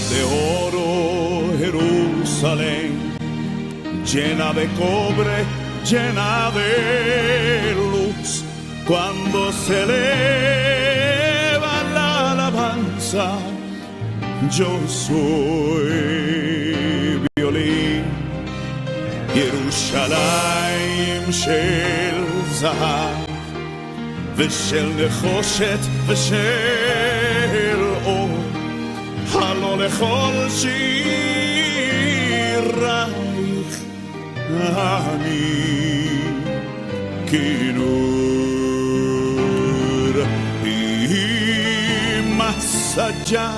de oro, Jerusalén, llena de cobre, llena de luz. Cuando se eleva la alabanza, yo soy violín. Yerushalayim shel zahav, ושל נחושת ושל אור, הלא לכל שירייך אני כינור. Y más allá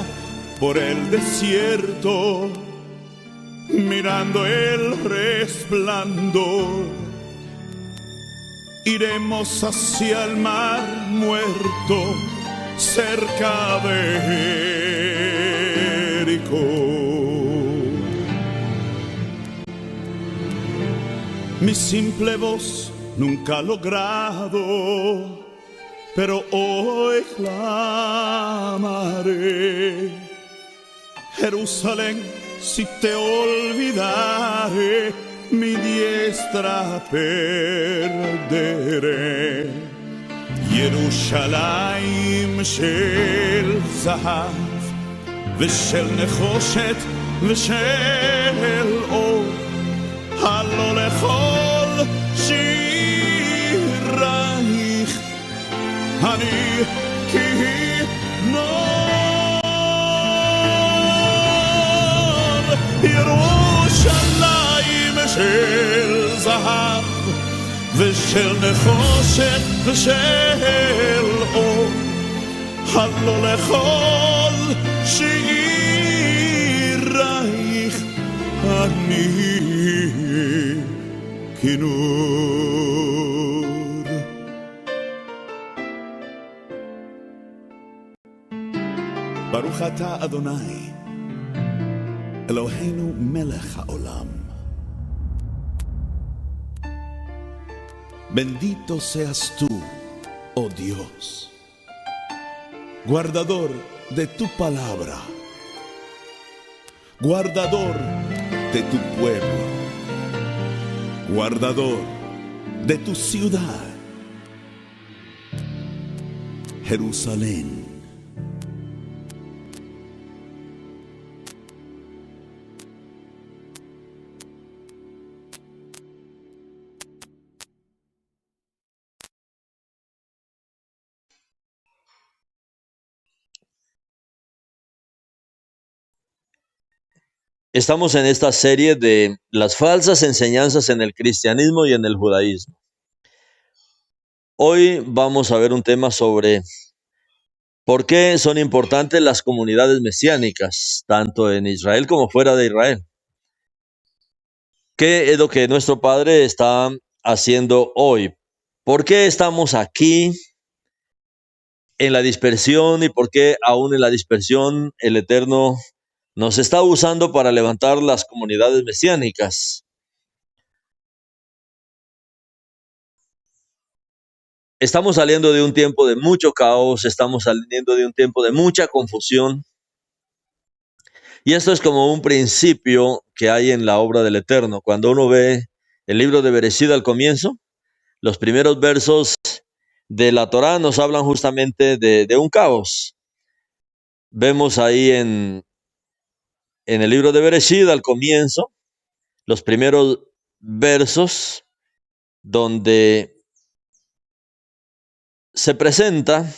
por el desierto, mirando el resplandor, iremos hacia el mar muerto, cerca de Jericó. Mi simple voz nunca ha logrado, pero hoy clamaré. Jerusalén, si te olvidare, mi diestra perderé. Yerushalayim shel zahav, ושל נחושת ושל אור, הלא לכל שירייך אני כינור. ירושלים של זהב ושל נחושת ושל אור, הלא לכל שירייך אני כינור. ברוך אתה אדוני אלוהינו מלך העולם. Bendito seas tú, oh Dios, guardador de tu palabra, guardador de tu pueblo, guardador de tu ciudad, Jerusalén. Estamos en esta serie de las falsas enseñanzas en el cristianismo y en el judaísmo. Hoy vamos a ver un tema sobre por qué son importantes las comunidades mesiánicas, tanto en Israel como fuera de Israel. ¿Qué es lo que nuestro Padre está haciendo hoy? ¿Por qué estamos aquí en la dispersión y por qué aún en la dispersión el Eterno nos está usando para levantar las comunidades mesiánicas? Estamos saliendo de un tiempo de mucho caos, estamos saliendo de un tiempo de mucha confusión. Y esto es como un principio que hay en la obra del Eterno. Cuando uno ve el libro de Bereshit al comienzo, los primeros versos de la Torá nos hablan justamente de un caos. Vemos ahí en el libro de Bereshit al comienzo, los primeros versos donde se presenta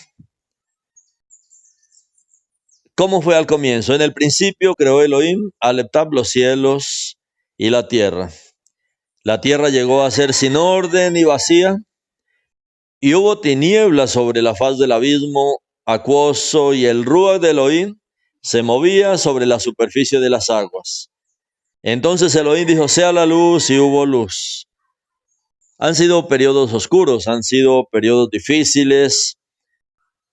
cómo fue al comienzo. En el principio creó Elohim Aleptab los cielos y la tierra. La tierra llegó a ser sin orden y vacía, y hubo tinieblas sobre la faz del abismo acuoso, y el Ruach de Elohim se movía sobre la superficie de las aguas. Entonces Elohim dijo: sea la luz, y hubo luz. Han sido periodos oscuros, han sido periodos difíciles,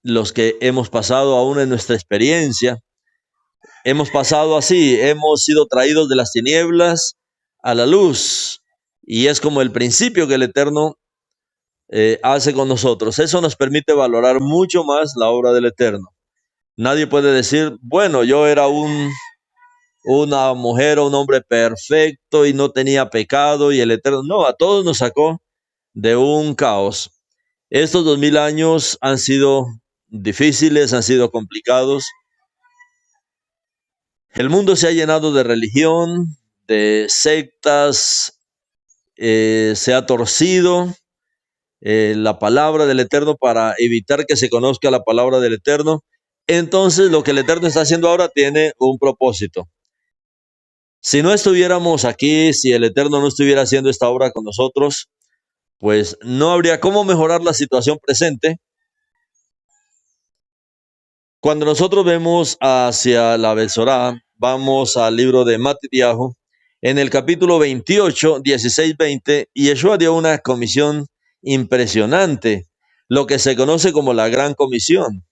los que hemos pasado aún en nuestra experiencia. Hemos pasado así, hemos sido traídos de las tinieblas a la luz, y es como el principio que el Eterno hace con nosotros. Eso nos permite valorar mucho más la obra del Eterno. Nadie puede decir: bueno, yo era un una mujer o un hombre perfecto y no tenía pecado y el Eterno. No, a todos nos sacó de un caos. Estos 2000 años han sido difíciles, han sido complicados. El mundo se ha llenado de religión, de sectas, se ha torcido la palabra del Eterno para evitar que se conozca la palabra del Eterno. Entonces lo que el Eterno está haciendo ahora tiene un propósito. Si no estuviéramos aquí, si el Eterno no estuviera haciendo esta obra con nosotros, pues no habría cómo mejorar la situación presente. Cuando nosotros vemos hacia la Besorá, vamos al libro de Matitiahu, en el capítulo 28, 16, 20, Yeshua dio una comisión impresionante, lo que se conoce como la Gran Comisión.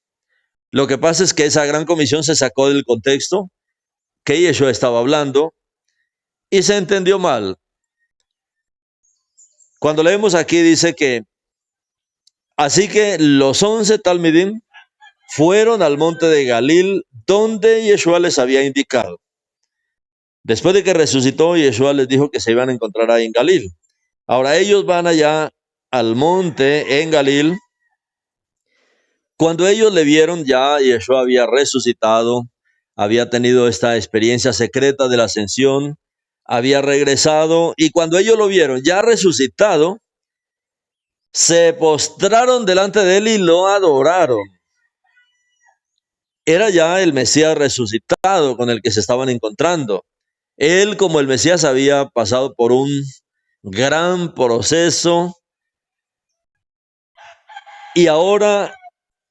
Lo que pasa es que esa Gran Comisión se sacó del contexto que Yeshua estaba hablando y se entendió mal. Cuando leemos aquí dice que, así que los 11 Talmidim fueron al monte de Galil, donde Yeshua les había indicado. Después de que resucitó, Yeshua les dijo que se iban a encontrar ahí en Galil. Ahora ellos van allá al monte en Galil. Cuando ellos le vieron, ya Yeshua había resucitado, había tenido esta experiencia secreta de la ascensión, había regresado, y cuando ellos lo vieron ya resucitado, se postraron delante de él y lo adoraron. Era ya el Mesías resucitado con el que se estaban encontrando. Él, como el Mesías, había pasado por un gran proceso y ahora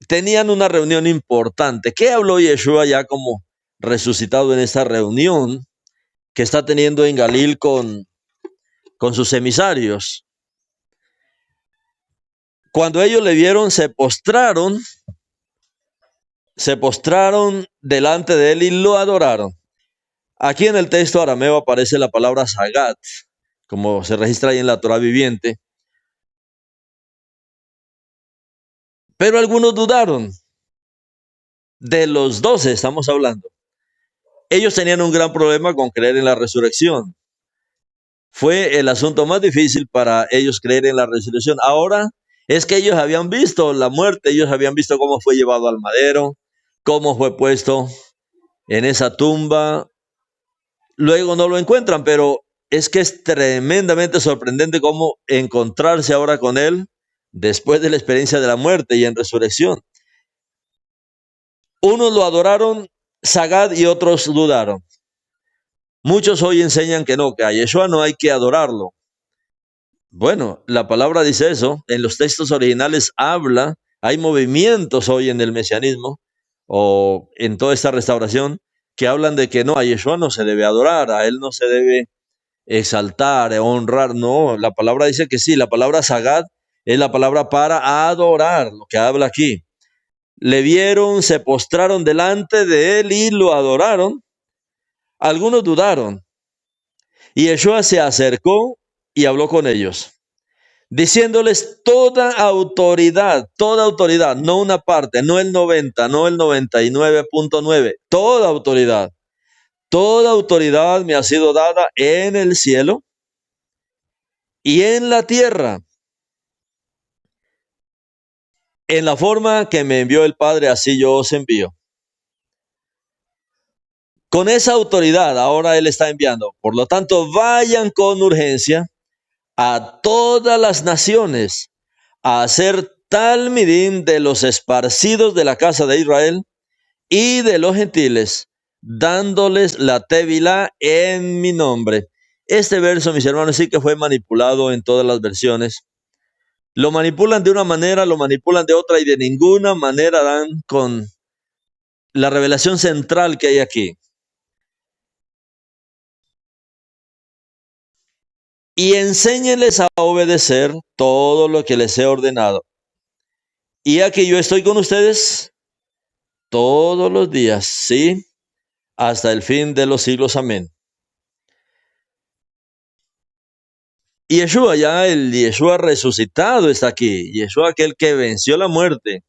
tenían una reunión importante. ¿Qué habló Yeshua ya como resucitado en esta reunión que está teniendo en Galil con sus emisarios? Cuando ellos le vieron, se postraron delante de él y lo adoraron. Aquí en el texto arameo aparece la palabra Sagat, como se registra ahí en la Torá viviente. Pero algunos dudaron. De los 12 estamos hablando. Ellos tenían un gran problema con creer en la resurrección. Fue el asunto más difícil para ellos creer en la resurrección. Ahora es que ellos habían visto la muerte, ellos habían visto cómo fue llevado al madero, cómo fue puesto en esa tumba. Luego no lo encuentran, pero es que es tremendamente sorprendente cómo encontrarse ahora con él después de la experiencia de la muerte y en resurrección. Unos lo adoraron, Sagad, y otros dudaron. Muchos hoy enseñan que no, que a Yeshua no hay que adorarlo. Bueno, la palabra dice eso, en los textos originales habla, hay movimientos hoy en el mesianismo o en toda esta restauración que hablan de que no, a Yeshua no se debe adorar, a él no se debe exaltar, honrar. No, la palabra dice que sí, la palabra Sagad es la palabra para adorar, lo que habla aquí. Le vieron, se postraron delante de él y lo adoraron. Algunos dudaron. Y Yeshua se acercó y habló con ellos, diciéndoles toda autoridad, no una parte, no el 90, no el 99.9, toda autoridad me ha sido dada en el cielo y en la tierra. En la forma que me envió el Padre, así yo os envío. Con esa autoridad ahora Él está enviando. Por lo tanto, vayan con urgencia a todas las naciones a hacer talmidim de los esparcidos de la casa de Israel y de los gentiles, dándoles la tevilá en mi nombre. Este verso, mis hermanos, sí que fue manipulado en todas las versiones. Lo manipulan de una manera, lo manipulan de otra y de ninguna manera dan con la revelación central que hay aquí. Y enséñenles a obedecer todo lo que les he ordenado. Y aquí yo estoy con ustedes todos los días, sí, hasta el fin de los siglos. Amén. Y Yeshua, ya el Yeshua resucitado está aquí. Yeshua, aquel que venció la muerte,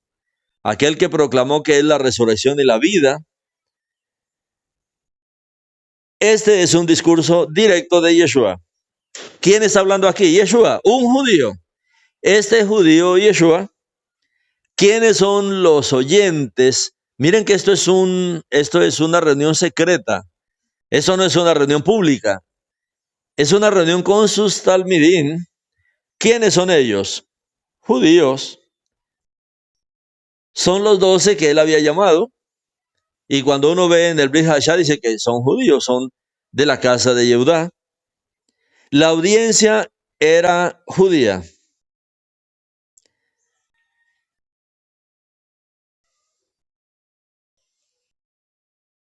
aquel que proclamó que es la resurrección y la vida. Este es un discurso directo de Yeshua. ¿Quién está hablando aquí? Yeshua, un judío. Este judío Yeshua, ¿quiénes son los oyentes? Miren que esto es una reunión secreta. Eso no es una reunión pública. Es una reunión con sus talmidín. ¿Quiénes son ellos? Judíos. Son los 12 que él había llamado. Y cuando uno ve en el Brit Hashar, dice que son judíos, son de la casa de Yehudá. La audiencia era judía.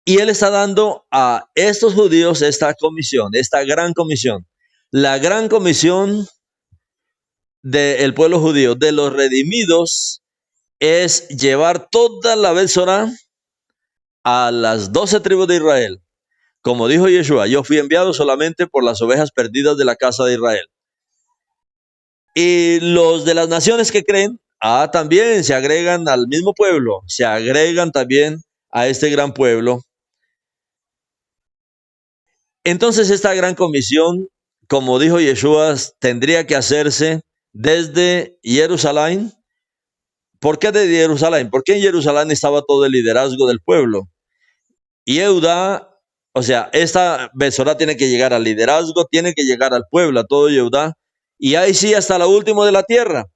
Y él está dando a estos judíos esta comisión, esta gran comisión. La gran comisión del pueblo judío, de los redimidos, es llevar toda la Besorá a las 12 tribus de Israel. Como dijo Yeshua, yo fui enviado solamente por las ovejas perdidas de la casa de Israel. Y los de las naciones que creen, también se agregan al mismo pueblo, se agregan también a este gran pueblo. Entonces esta gran comisión, como dijo Yeshua, tendría que hacerse desde Jerusalén. ¿Por qué de Jerusalén? Porque en Jerusalén estaba todo el liderazgo del pueblo. Y Yehudá, o sea, esta Besorá tiene que llegar al liderazgo, tiene que llegar al pueblo, a todo Yehudá. Y ahí sí hasta lo último de la tierra.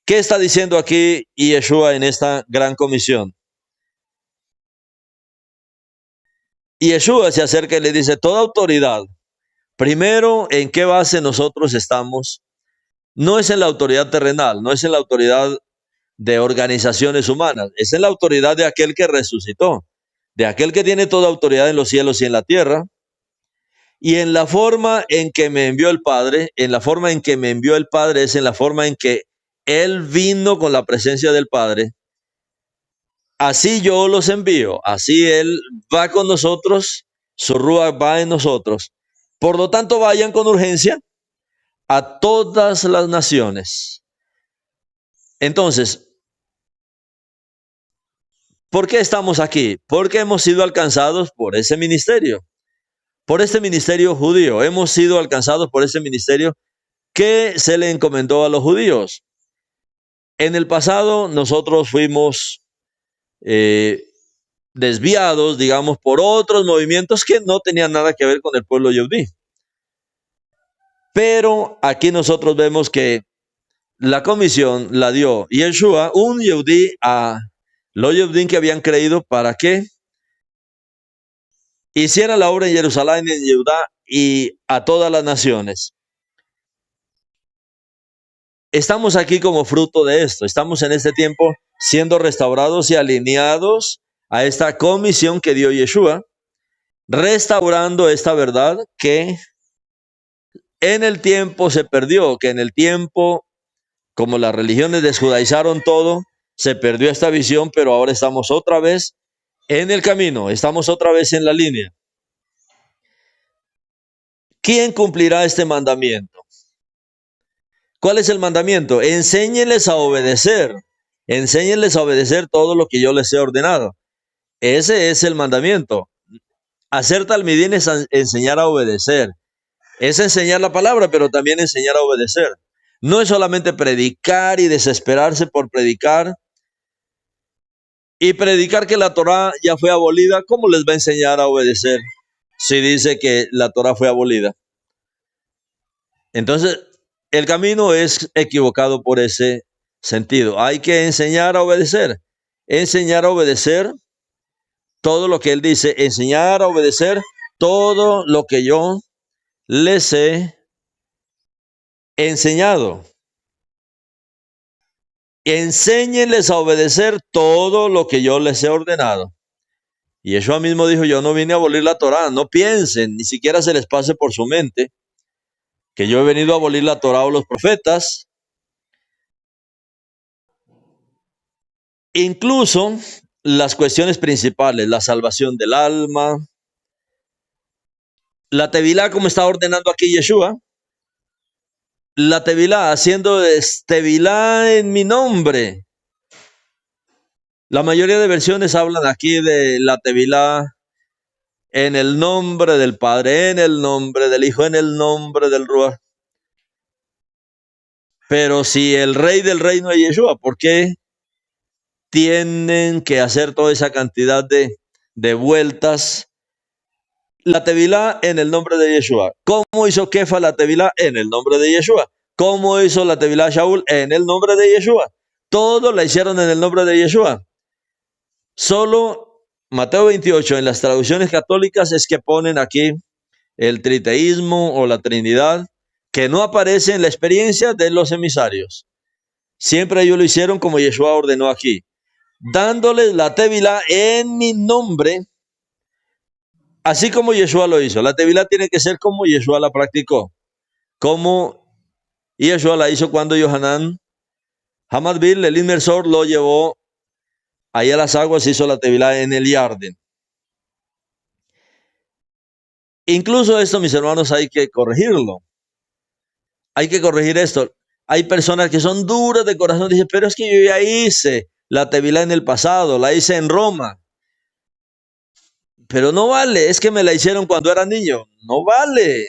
¿Qué está diciendo aquí Yeshua en esta gran comisión? Y Yeshua se acerca y le dice, toda autoridad, primero, ¿en qué base nosotros estamos? No es en la autoridad terrenal, no es en la autoridad de organizaciones humanas, es en la autoridad de aquel que resucitó, de aquel que tiene toda autoridad en los cielos y en la tierra, y en la forma en que me envió el Padre, en la forma en que me envió el Padre es en la forma en que Él vino con la presencia del Padre. Así yo los envío, así Él va con nosotros, su Ruach va en nosotros. Por lo tanto, vayan con urgencia a todas las naciones. Entonces, ¿por qué estamos aquí? Porque hemos sido alcanzados por ese ministerio, por este ministerio judío. Hemos sido alcanzados por ese ministerio que se le encomendó a los judíos. En el pasado nosotros fuimos desviados, digamos, por otros movimientos que no tenían nada que ver con el pueblo yehudí. Pero aquí nosotros vemos que la comisión la dio Yeshua, un yehudí, a los yehudí que habían creído para que hiciera la obra en Jerusalén, en Judá y a todas las naciones. Estamos aquí como fruto de esto. Estamos en este tiempo siendo restaurados y alineados a esta comisión que dio Yeshua, restaurando esta verdad que en el tiempo se perdió, que en el tiempo, como las religiones desjudaizaron todo, se perdió esta visión, pero ahora estamos otra vez en el camino, estamos otra vez en la línea. ¿Quién cumplirá este mandamiento? ¿Cuál es el mandamiento? Enséñenles a obedecer. Enséñenles a obedecer todo lo que yo les he ordenado. Ese es el mandamiento. Hacer talmidín es enseñar a obedecer. Es enseñar la palabra, pero también enseñar a obedecer. No es solamente predicar y desesperarse por predicar. Y predicar que la Torá ya fue abolida, ¿cómo les va a enseñar a obedecer si dice que la Torá fue abolida? Entonces, el camino es equivocado por ese sentido. Hay que enseñar a obedecer. Enseñar a obedecer todo lo que él dice. Enseñar a obedecer todo lo que yo les he enseñado. Enséñenles a obedecer todo lo que yo les he ordenado. Y Yeshua mismo dijo, yo no vine a abolir la Torá. No piensen, ni siquiera se les pase por su mente que yo he venido a abolir la Torá o los profetas. Incluso las cuestiones principales, la salvación del alma, la tevilá como está ordenando aquí Yeshua, la tevilá haciendo tevilá en mi nombre. La mayoría de versiones hablan aquí de la tevilá en el nombre del Padre, en el nombre del Hijo, en el nombre del Ruach. Pero si el rey del reino es Yeshua, ¿por qué tienen que hacer toda esa cantidad de vueltas? La Tevilá en el nombre de Yeshua. ¿Cómo hizo Kefa la Tevilá? En el nombre de Yeshua. ¿Cómo hizo la Tevilá Shaul? En el nombre de Yeshua. Todo la hicieron en el nombre de Yeshua. Solo Mateo 28 en las traducciones católicas es que ponen aquí el triteísmo o la Trinidad, que no aparece en la experiencia de los emisarios. Siempre ellos lo hicieron como Yeshua ordenó aquí, dándoles la Tevilá en mi nombre, así como Yeshua lo hizo. La Tevilá tiene que ser como Yeshua la practicó, como Yeshua la hizo cuando Yohanan Hamadbil, el inmersor, lo llevó ahí a las aguas, hizo la Tevilá en el Yarden. Incluso esto, mis hermanos, hay que corregirlo. Hay que corregir esto. Hay personas que son duras de corazón, dicen, pero es que yo ya hice la Tevilá en el pasado, la hice en Roma. Pero no vale, es que me la hicieron cuando era niño. No vale.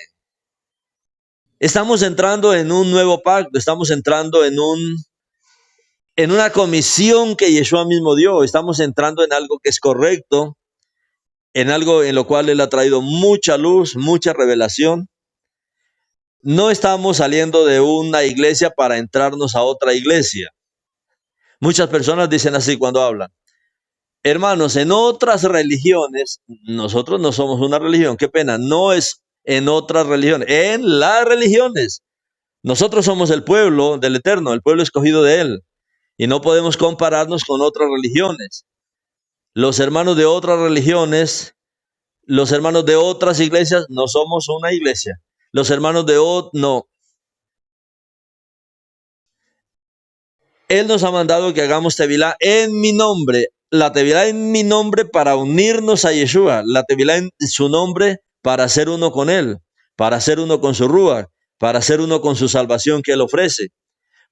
Estamos entrando en un nuevo pacto, estamos entrando en una comisión que Yeshua mismo dio. Estamos entrando en algo que es correcto, en algo en lo cual Él ha traído mucha luz, mucha revelación. No estamos saliendo de una iglesia para entrarnos a otra iglesia. Muchas personas dicen así cuando hablan. Hermanos, en otras religiones, nosotros no somos una religión, qué pena, no es en otras religiones, en las religiones. Nosotros somos el pueblo del Eterno, el pueblo escogido de Él, y no podemos compararnos con otras religiones. Los hermanos de otras religiones, los hermanos de otras iglesias, no somos una iglesia. Los hermanos de no. Él nos ha mandado que hagamos Tevilá en mi nombre. La Tevilá en mi nombre para unirnos a Yeshua. La Tevilá en su nombre para ser uno con Él, para ser uno con su Ruach, para ser uno con su salvación que Él ofrece,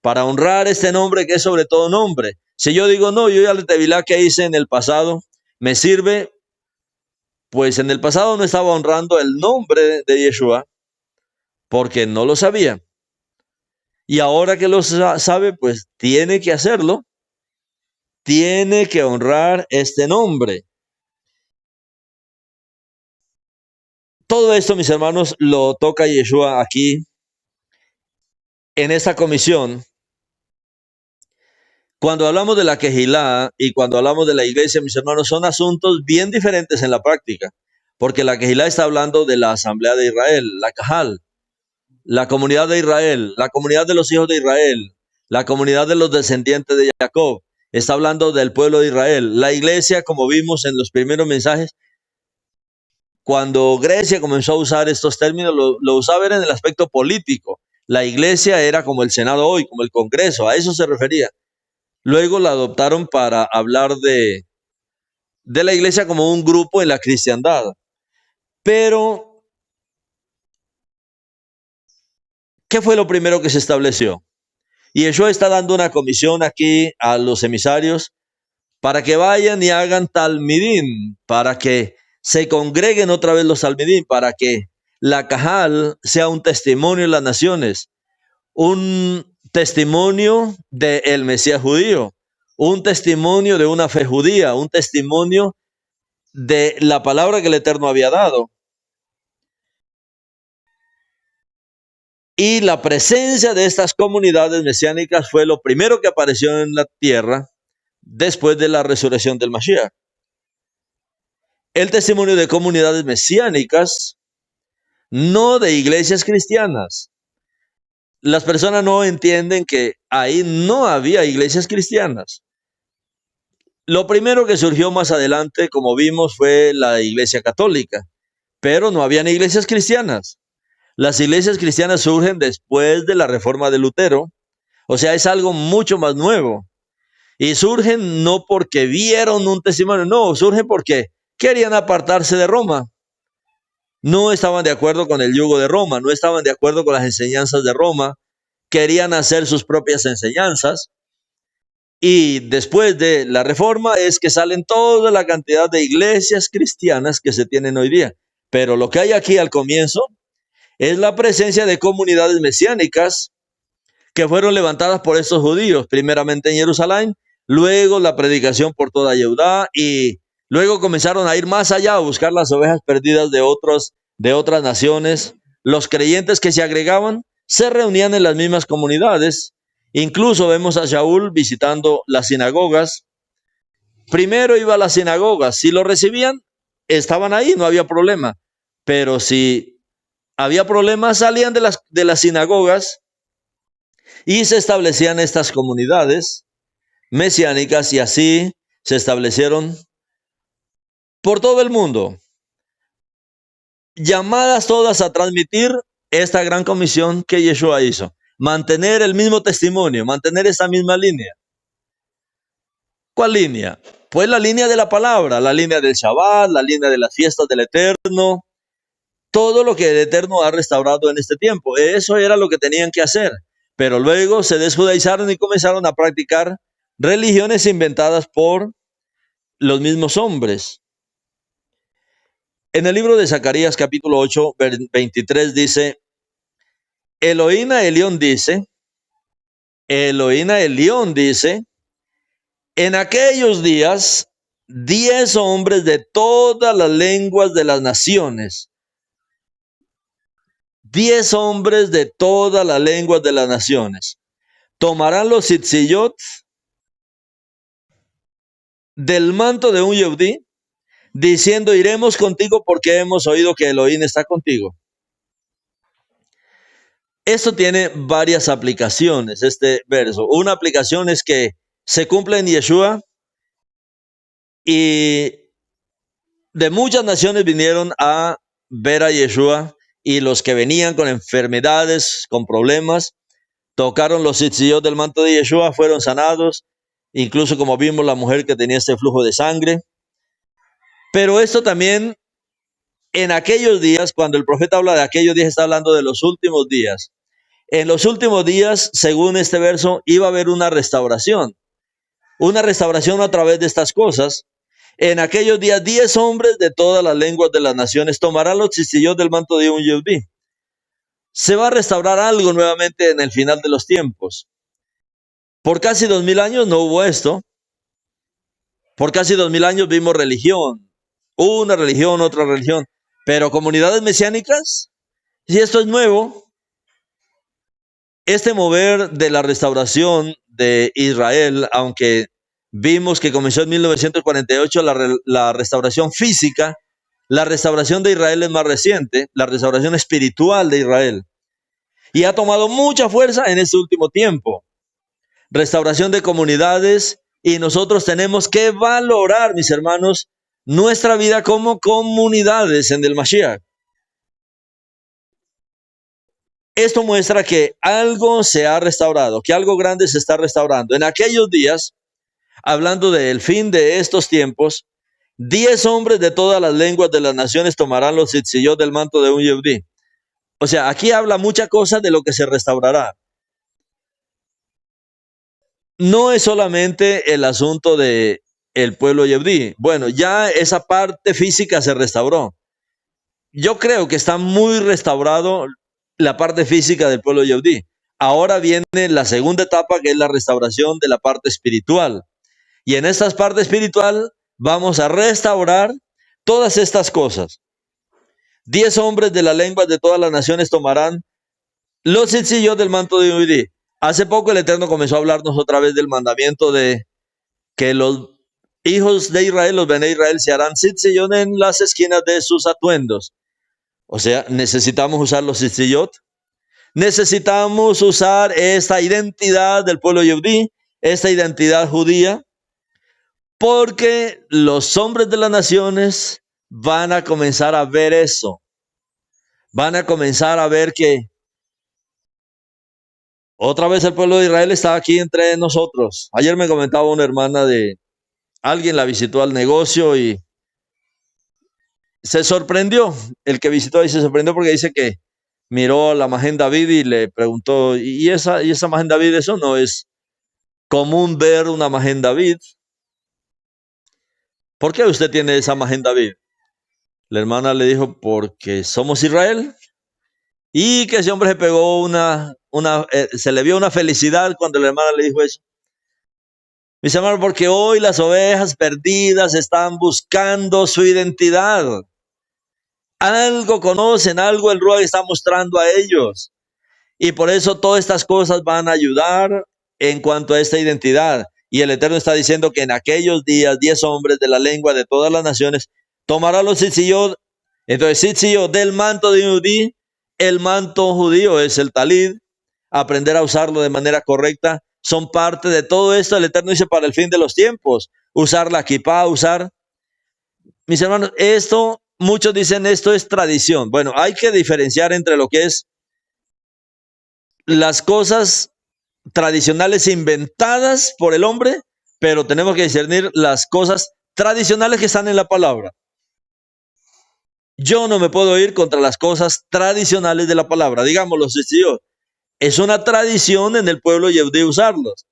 para honrar este nombre que es sobre todo nombre. Si yo digo, no, yo ya la Tevilá que hice en el pasado me sirve, pues en el pasado no estaba honrando el nombre de Yeshua porque no lo sabía. Y ahora que lo sabe, pues tiene que hacerlo. Tiene que honrar este nombre. Todo esto, mis hermanos, lo toca Yeshua aquí en esta comisión. Cuando hablamos de la Kehilá y cuando hablamos de la iglesia, mis hermanos, son asuntos bien diferentes en la práctica. Porque la Kehilá está hablando de la asamblea de Israel, la Kahal, la comunidad de Israel, la comunidad de los hijos de Israel, la comunidad de los descendientes de Jacob. Está hablando del pueblo de Israel. La iglesia, como vimos en los primeros mensajes, cuando Grecia comenzó a usar estos términos, lo usaba en el aspecto político. La iglesia era como el Senado hoy, como el Congreso, a eso se refería. Luego la adoptaron para hablar de la iglesia como un grupo en la cristiandad. Pero, ¿qué fue lo primero que se estableció? Y Yeshua está dando una comisión aquí a los emisarios para que vayan y hagan talmidín, para que se congreguen otra vez los talmidín, para que la Kahal sea un testimonio en las naciones, un testimonio del Mesías judío, un testimonio de una fe judía, un testimonio de la palabra que el Eterno había dado. Y la presencia de estas comunidades mesiánicas fue lo primero que apareció en la tierra después de la resurrección del Mashiach. El testimonio de comunidades mesiánicas, no de iglesias cristianas. Las personas no entienden que ahí no había iglesias cristianas. Lo primero que surgió más adelante, como vimos, fue la iglesia católica, pero no habían iglesias cristianas. Las iglesias cristianas surgen después de la reforma de Lutero, o sea, es algo mucho más nuevo. Y surgen no porque vieron un testimonio, no, surgen porque querían apartarse de Roma. No estaban de acuerdo con el yugo de Roma, no estaban de acuerdo con las enseñanzas de Roma, querían hacer sus propias enseñanzas. Y después de la reforma es que salen toda la cantidad de iglesias cristianas que se tienen hoy día. Pero lo que hay aquí al comienzo es la presencia de comunidades mesiánicas que fueron levantadas por estos judíos, primeramente en Jerusalén, luego la predicación por toda Judá y luego comenzaron a ir más allá a buscar las ovejas perdidas de otras naciones. Los creyentes que se agregaban se reunían en las mismas comunidades. Incluso vemos a Shaul visitando las sinagogas. Primero iba a las sinagogas, si lo recibían, estaban ahí, no había problema. Pero si había problemas, salían de las sinagogas y se establecían estas comunidades mesiánicas y así se establecieron por todo el mundo, llamadas todas a transmitir esta gran comisión que Yeshua hizo, mantener el mismo testimonio, mantener esta misma línea. ¿Cuál línea? Pues la línea de la palabra, la línea del Shabbat, la línea de las fiestas del Eterno, todo lo que el Eterno ha restaurado en este tiempo. Eso era lo que tenían que hacer. Pero luego se desjudaizaron y comenzaron a practicar religiones inventadas por los mismos hombres. En el libro de Zacarías capítulo 8, 23 dice, Elohim Elión dice, en aquellos días 10 hombres de todas las lenguas de las naciones, 10 hombres de todas las lenguas de las naciones, tomarán los tzitziyot del manto de un Yehudí, diciendo, iremos contigo porque hemos oído que Elohim está contigo. Esto tiene varias aplicaciones, este verso. Una aplicación es que se cumple en Yeshua y de muchas naciones vinieron a ver a Yeshua y los que venían con enfermedades, con problemas, tocaron los tzitziyot del manto de Yeshua, fueron sanados, incluso como vimos la mujer que tenía este flujo de sangre. Pero esto también, en aquellos días, cuando el profeta habla de aquellos días, está hablando de los últimos días. En los últimos días, según este verso, iba a haber una restauración a través de estas cosas. En aquellos días, 10 hombres de todas las lenguas de las naciones tomarán los tzitziyot del manto de un Yehudí. Se va a restaurar algo nuevamente en el final de los tiempos. Por casi 2000 años no hubo esto. Por casi 2000 años vimos religión. Una religión, otra religión. Pero comunidades mesiánicas, si esto es nuevo, este mover de la restauración de Israel, aunque vimos que comenzó en 1948 la restauración física, la restauración de Israel es más reciente, la restauración espiritual de Israel. Y ha tomado mucha fuerza en este último tiempo. Restauración de comunidades, y nosotros tenemos que valorar, mis hermanos, nuestra vida como comunidades en el Mashiach. Esto muestra que algo se ha restaurado, que algo grande se está restaurando. En aquellos días, hablando del fin de estos tiempos, 10 hombres de todas las lenguas de las naciones tomarán los tzitziyot del manto de un Yehudí. O sea, aquí habla mucha cosa de lo que se restaurará. No es solamente el asunto de el pueblo Yehudí. Bueno, ya esa parte física se restauró. Yo creo que está muy restaurado la parte física del pueblo Yehudí. Ahora viene la segunda etapa, que es la restauración de la parte espiritual. Y en esta parte espiritual vamos a restaurar todas estas cosas. 10 hombres de las lenguas de todas las naciones tomarán los tzitziyot del manto de Yehudí. Hace poco el Eterno comenzó a hablarnos otra vez del mandamiento de que los hijos de Israel, los Bene Israel, se harán tzitziyot en las esquinas de sus atuendos. O sea, necesitamos usar los tzitziyot. Necesitamos usar esta identidad del pueblo Yehudí, esta identidad judía, porque los hombres de las naciones van a comenzar a ver eso. Van a comenzar a ver que otra vez el pueblo de Israel está aquí entre nosotros. Ayer me comentaba una hermana de alguien, la visitó al negocio y se sorprendió. El que visitó ahí se sorprendió porque dice que miró a la Magen David y le preguntó, ¿y esa Magen David, eso no es común ver una Magen David. ¿Por qué usted tiene esa Magen David? La hermana le dijo, porque somos Israel. Y que ese hombre se pegó se le vio una felicidad cuando la hermana le dijo eso. Mis hermanos, porque hoy las ovejas perdidas están buscando su identidad. Algo conocen, algo el Ruach está mostrando a ellos. Y por eso todas estas cosas van a ayudar en cuanto a esta identidad. Y el Eterno está diciendo que en aquellos días 10 hombres de la lengua de todas las naciones tomarán los tzitziyot. Entonces tzitziyot del manto de Yehudí, el manto judío es el talid. Aprender a usarlo de manera correcta son parte de todo esto. El Eterno dice para el fin de los tiempos. Usar la kipá, mis hermanos, muchos dicen esto es tradición. Bueno, hay que diferenciar entre lo que es las cosas tradicionales inventadas por el hombre, pero tenemos que discernir las cosas tradicionales que están en la palabra. Yo no me puedo ir contra las cosas tradicionales de la palabra. Digamos, los tzitziyot. Es una tradición en el pueblo yehudí usarlos.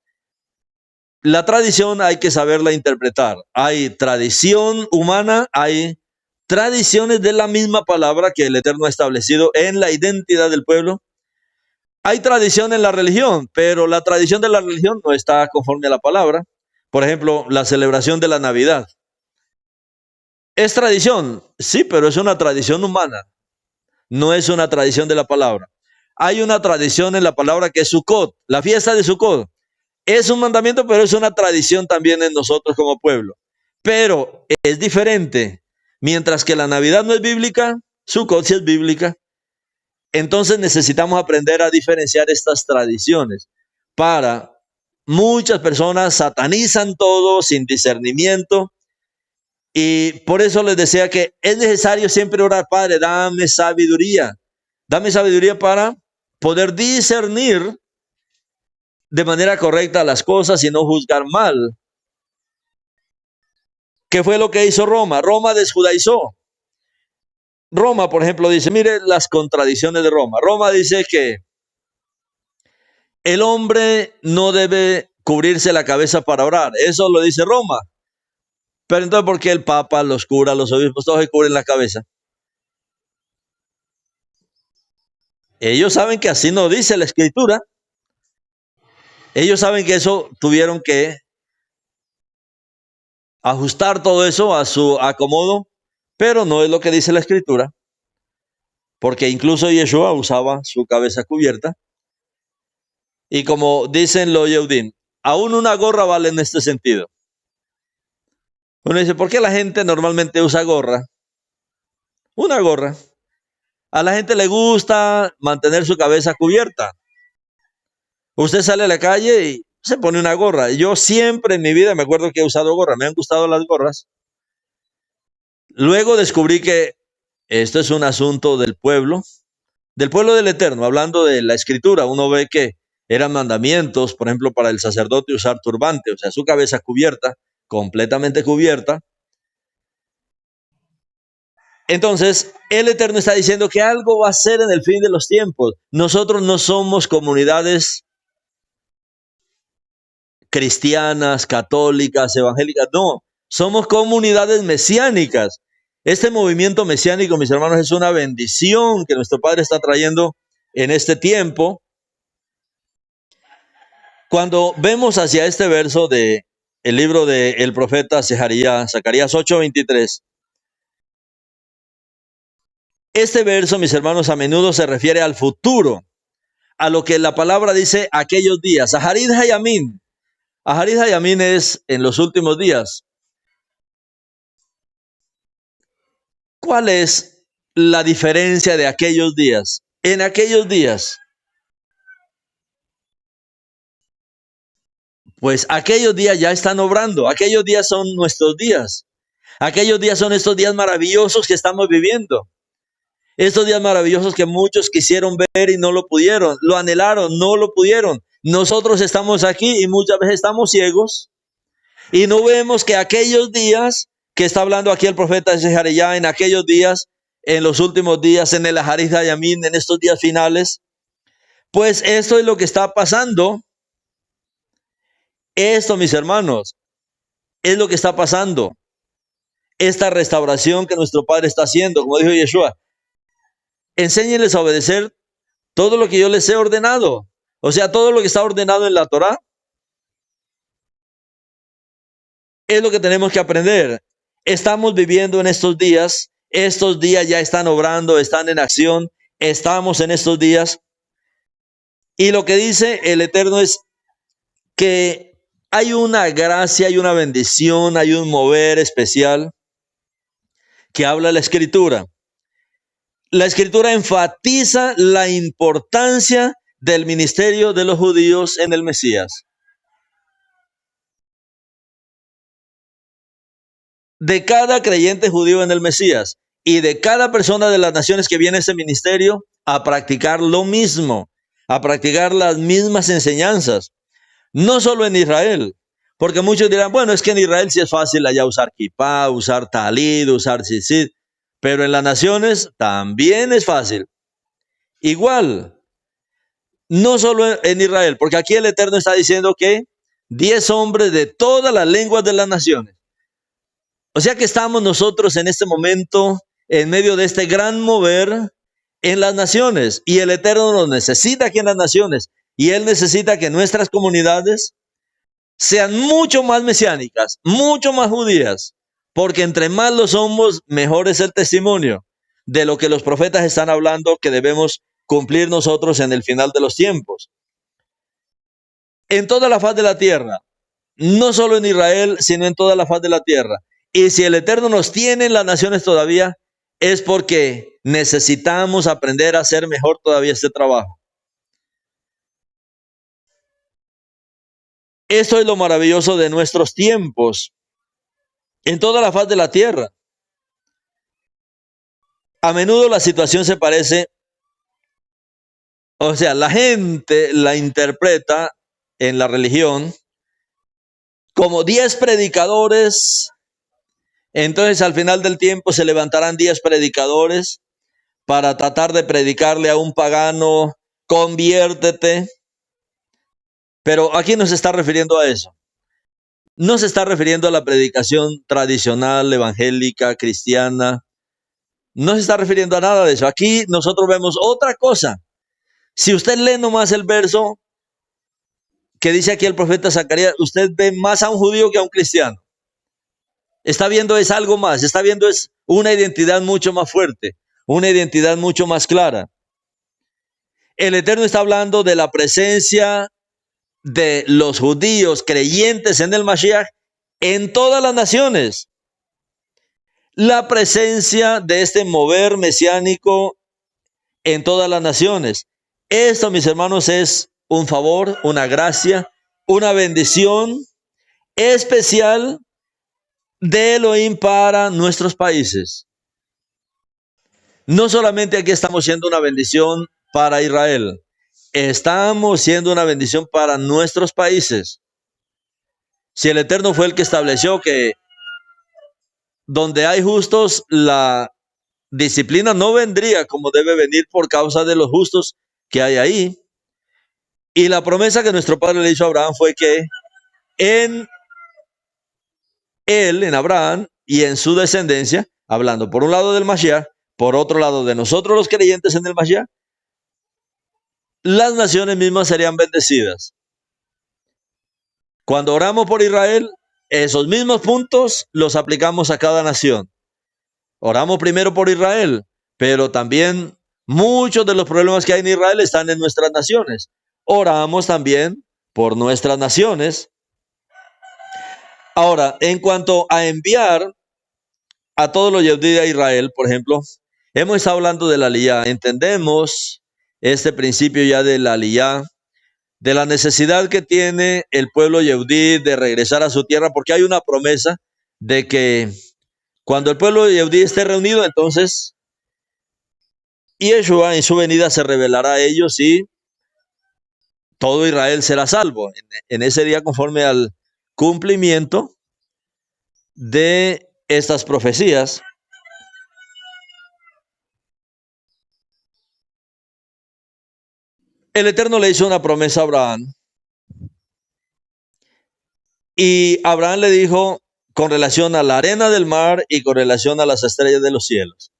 La tradición hay que saberla interpretar. Hay tradición humana, hay tradiciones de la misma palabra que el Eterno ha establecido en la identidad del pueblo. Hay tradición en la religión, pero la tradición de la religión no está conforme a la palabra. Por ejemplo, la celebración de la Navidad. ¿Es tradición? Sí, pero es una tradición humana. No es una tradición de la palabra. Hay una tradición en la palabra que es Sukkot, la fiesta de Sukkot. Es un mandamiento, pero es una tradición también en nosotros como pueblo. Pero es diferente. Mientras que la Navidad no es bíblica, Sukkot sí es bíblica. Entonces necesitamos aprender a diferenciar estas tradiciones. Muchas personas satanizan todo sin discernimiento. Y por eso les decía que es necesario siempre orar, Padre, dame sabiduría. Dame sabiduría para poder discernir de manera correcta las cosas y no juzgar mal. ¿Qué fue lo que hizo Roma? Roma desjudaizó. Roma, por ejemplo, dice, mire las contradicciones de Roma. Roma dice que el hombre no debe cubrirse la cabeza para orar. Eso lo dice Roma. Pero entonces, ¿por qué el Papa, los curas, los obispos, todos se cubren la cabeza? Ellos saben que así no dice la Escritura. Ellos saben que eso tuvieron que ajustar todo eso a su acomodo, pero no es lo que dice la Escritura. Porque incluso Yeshua usaba su cabeza cubierta. Y como dicen los Yehudim, aún una gorra vale en este sentido. Uno dice, ¿por qué la gente normalmente usa gorra? Una gorra. A la gente le gusta mantener su cabeza cubierta. Usted sale a la calle y se pone una gorra. Yo siempre en mi vida me acuerdo que he usado gorra. Me han gustado las gorras. Luego descubrí que esto es un asunto del pueblo del Eterno. Hablando de la Escritura, uno ve que eran mandamientos, por ejemplo, para el sacerdote usar turbante, o sea, su cabeza cubierta, completamente cubierta. Entonces, el Eterno está diciendo que algo va a ser en el fin de los tiempos. Nosotros no somos comunidades cristianas, católicas, evangélicas, no. Somos comunidades mesiánicas. Este movimiento mesiánico, mis hermanos, es una bendición que nuestro Padre está trayendo en este tiempo. Cuando vemos hacia este verso del libro del profeta Zacarías 8:23, este verso, mis hermanos, a menudo se refiere al futuro, a lo que la palabra dice aquellos días. Aharit Hayamim. Aharit Hayamim es en los últimos días. ¿Cuál es la diferencia de aquellos días? En aquellos días, pues aquellos días ya están obrando. Aquellos días son nuestros días. Aquellos días son estos días maravillosos que estamos viviendo. Estos días maravillosos que muchos quisieron ver y no lo pudieron, lo anhelaron, no lo pudieron. Nosotros estamos aquí y muchas veces estamos ciegos y no vemos que aquellos días que está hablando aquí el profeta Zacarías, en aquellos días, en los últimos días, en el Aharit Hayamim, en estos días finales, pues esto es lo que está pasando Esto, mis hermanos, es lo que está pasando. Esta restauración que nuestro Padre está haciendo, como dijo Yeshua, enséñenles a obedecer todo lo que yo les he ordenado. O sea, todo lo que está ordenado en la Torá es lo que tenemos que aprender. Estamos viviendo en estos días ya están obrando, están en acción, estamos en estos días. Y lo que dice el Eterno es que hay una gracia, hay una bendición, hay un mover especial que habla la Escritura. La Escritura enfatiza la importancia del ministerio de los judíos en el Mesías. De cada creyente judío en el Mesías y de cada persona de las naciones que viene a ese ministerio a practicar lo mismo, a practicar las mismas enseñanzas. No solo en Israel, porque muchos dirán, bueno, es que en Israel sí es fácil allá usar kippah, usar talid, usar tzitzit, pero en las naciones también es fácil. Igual, no solo en Israel, porque aquí el Eterno está diciendo que 10 hombres de todas las lenguas de las naciones. O sea que estamos nosotros en este momento en medio de este gran mover en las naciones, y el Eterno nos necesita aquí en las naciones, y Él necesita que nuestras comunidades sean mucho más mesiánicas, mucho más judías, porque entre más lo somos, mejor es el testimonio de lo que los profetas están hablando que debemos cumplir nosotros en el final de los tiempos. En toda la faz de la tierra, no solo en Israel, sino en toda la faz de la tierra. Y si el Eterno nos tiene en las naciones todavía, es porque necesitamos aprender a hacer mejor todavía este trabajo. Esto es lo maravilloso de nuestros tiempos en toda la faz de la tierra. A menudo la situación se parece, o sea, la gente la interpreta en la religión como 10 predicadores. Entonces al final del tiempo se levantarán 10 predicadores para tratar de predicarle a un pagano, conviértete. Pero aquí no se está refiriendo a eso. No se está refiriendo a la predicación tradicional, evangélica, cristiana. No se está refiriendo a nada de eso. Aquí nosotros vemos otra cosa. Si usted lee nomás el verso que dice aquí el profeta Zacarías, usted ve más a un judío que a un cristiano. Está viendo es algo más, está viendo es una identidad mucho más fuerte, una identidad mucho más clara. El Eterno está hablando de la presencia de los judíos creyentes en el Mashiach en todas las naciones. La presencia de este mover mesiánico en todas las naciones. Esto, mis hermanos, es un favor, una gracia, una bendición especial de Elohim para nuestros países. No solamente aquí estamos siendo una bendición para Israel, estamos siendo una bendición para nuestros países. Si el Eterno fue el que estableció que donde hay justos, la disciplina no vendría como debe venir por causa de los justos que hay ahí. Y la promesa que nuestro padre le hizo a Abraham fue que en él, en Abraham y en su descendencia, hablando por un lado del Mashiach, por otro lado de nosotros los creyentes en el Mashiach, las naciones mismas serían bendecidas. Cuando oramos por Israel, esos mismos puntos los aplicamos a cada nación. Oramos primero por Israel, pero también muchos de los problemas que hay en Israel están en nuestras naciones. Oramos también por nuestras naciones. Ahora, en cuanto a enviar a todos los Yehudí a Israel, por ejemplo, hemos estado hablando de la Aliyá. Entendemos este principio ya de la Aliyá, de la necesidad que tiene el pueblo Yehudí de regresar a su tierra, porque hay una promesa de que cuando el pueblo Yehudí esté reunido, entonces Yeshua en su venida se revelará a ellos y todo Israel será salvo. En ese día, conforme al cumplimiento de estas profecías. El Eterno le hizo una promesa a Abraham Y Abraham le dijo con relación a la arena del mar y con relación a las estrellas de los cielos.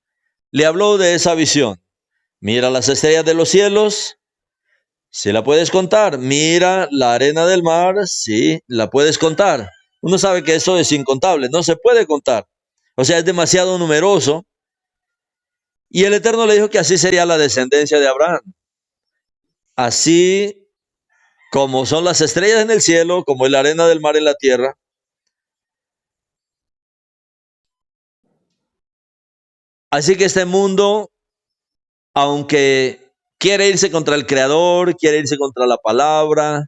Le habló de esa visión. Mira las estrellas de los cielos, si la puedes contar. Mira la arena del mar, sí, la puedes contar. Uno sabe que eso es incontable, no se puede contar. O sea, es demasiado numeroso. Y el Eterno le dijo que así sería la descendencia de Abraham. Así como son las estrellas en el cielo, como es la arena del mar en la tierra. Así que este mundo, aunque quiere irse contra el Creador, quiere irse contra la palabra,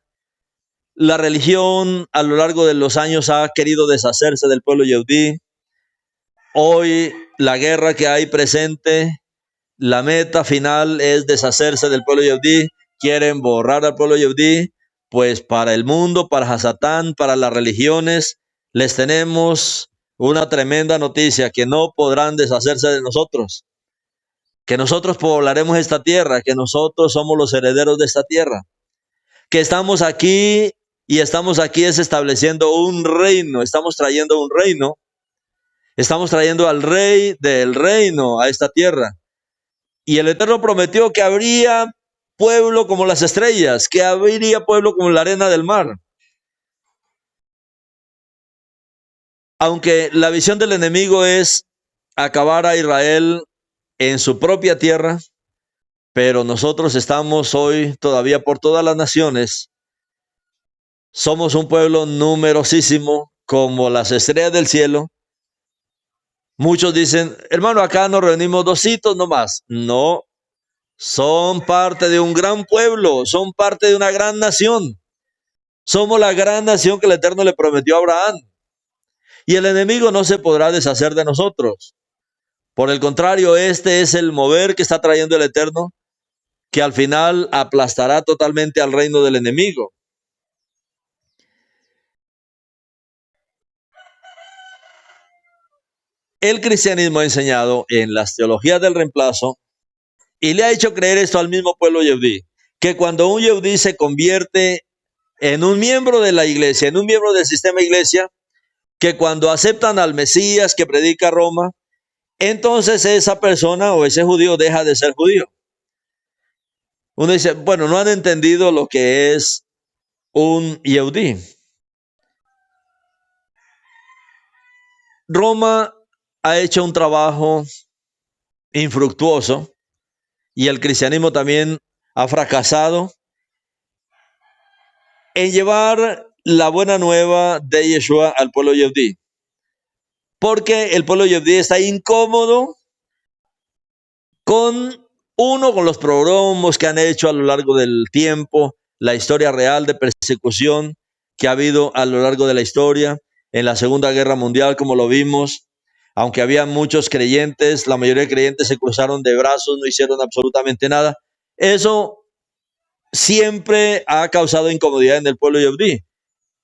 la religión a lo largo de los años ha querido deshacerse del pueblo yehudí. Hoy la guerra que hay presente, la meta final es deshacerse del pueblo yehudí. Quieren borrar al pueblo yehudí. Pues para el mundo, para Hasatán, para las religiones, les tenemos una tremenda noticia: que no podrán deshacerse de nosotros, que nosotros poblaremos esta tierra, que nosotros somos los herederos de esta tierra, que estamos aquí y estamos aquí es estableciendo un reino, estamos trayendo un reino, estamos trayendo al rey del reino a esta tierra. Y el Eterno prometió que habría pueblo como las estrellas, que habría pueblo como la arena del mar. Aunque la visión del enemigo es acabar a Israel en su propia tierra, pero nosotros estamos hoy todavía por todas las naciones. Somos un pueblo numerosísimo como las estrellas del cielo. Muchos dicen, hermano, acá nos reunimos 2 hitos nomás. No, son parte de un gran pueblo, son parte de una gran nación. Somos la gran nación que el Eterno le prometió a Abraham. Y el enemigo no se podrá deshacer de nosotros. Por el contrario, este es el mover que está trayendo el Eterno, que al final aplastará totalmente al reino del enemigo. El cristianismo ha enseñado en las teologías del reemplazo y le ha hecho creer esto al mismo pueblo yehudí, que cuando un yehudí se convierte en un miembro de la iglesia, en un miembro del sistema iglesia, que cuando aceptan al Mesías que predica Roma, entonces esa persona o ese judío deja de ser judío. Uno dice, bueno, no han entendido lo que es un yehudí. Roma ha hecho un trabajo infructuoso y el cristianismo también ha fracasado en llevar la buena nueva de Yeshua al pueblo yehudí. Porque el pueblo yehudí está incómodo con los programas que han hecho a lo largo del tiempo, la historia real de persecución que ha habido a lo largo de la historia, en la Segunda Guerra Mundial, como lo vimos. Aunque había muchos creyentes, la mayoría de creyentes se cruzaron de brazos, no hicieron absolutamente nada. Eso siempre ha causado incomodidad en el pueblo yehudí.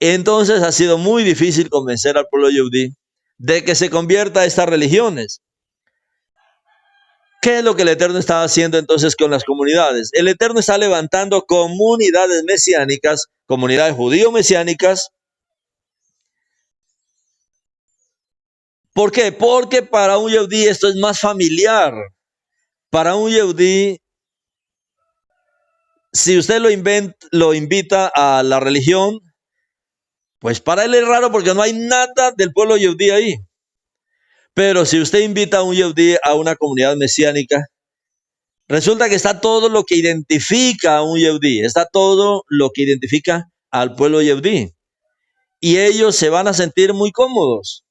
Entonces ha sido muy difícil convencer al pueblo yehudí de que se convierta a estas religiones. ¿Qué es lo que el Eterno está haciendo entonces con las comunidades? El Eterno está levantando comunidades mesiánicas, comunidades judío-mesiánicas. ¿Por qué? Porque para un yehudí esto es más familiar. Para un yehudí, si usted lo invita a la religión, pues para él es raro porque no hay nada del pueblo yehudí ahí. Pero si usted invita a un yehudí a una comunidad mesiánica, resulta que está todo lo que identifica a un yehudí, está todo lo que identifica al pueblo yehudí. Y ellos se van a sentir muy cómodos.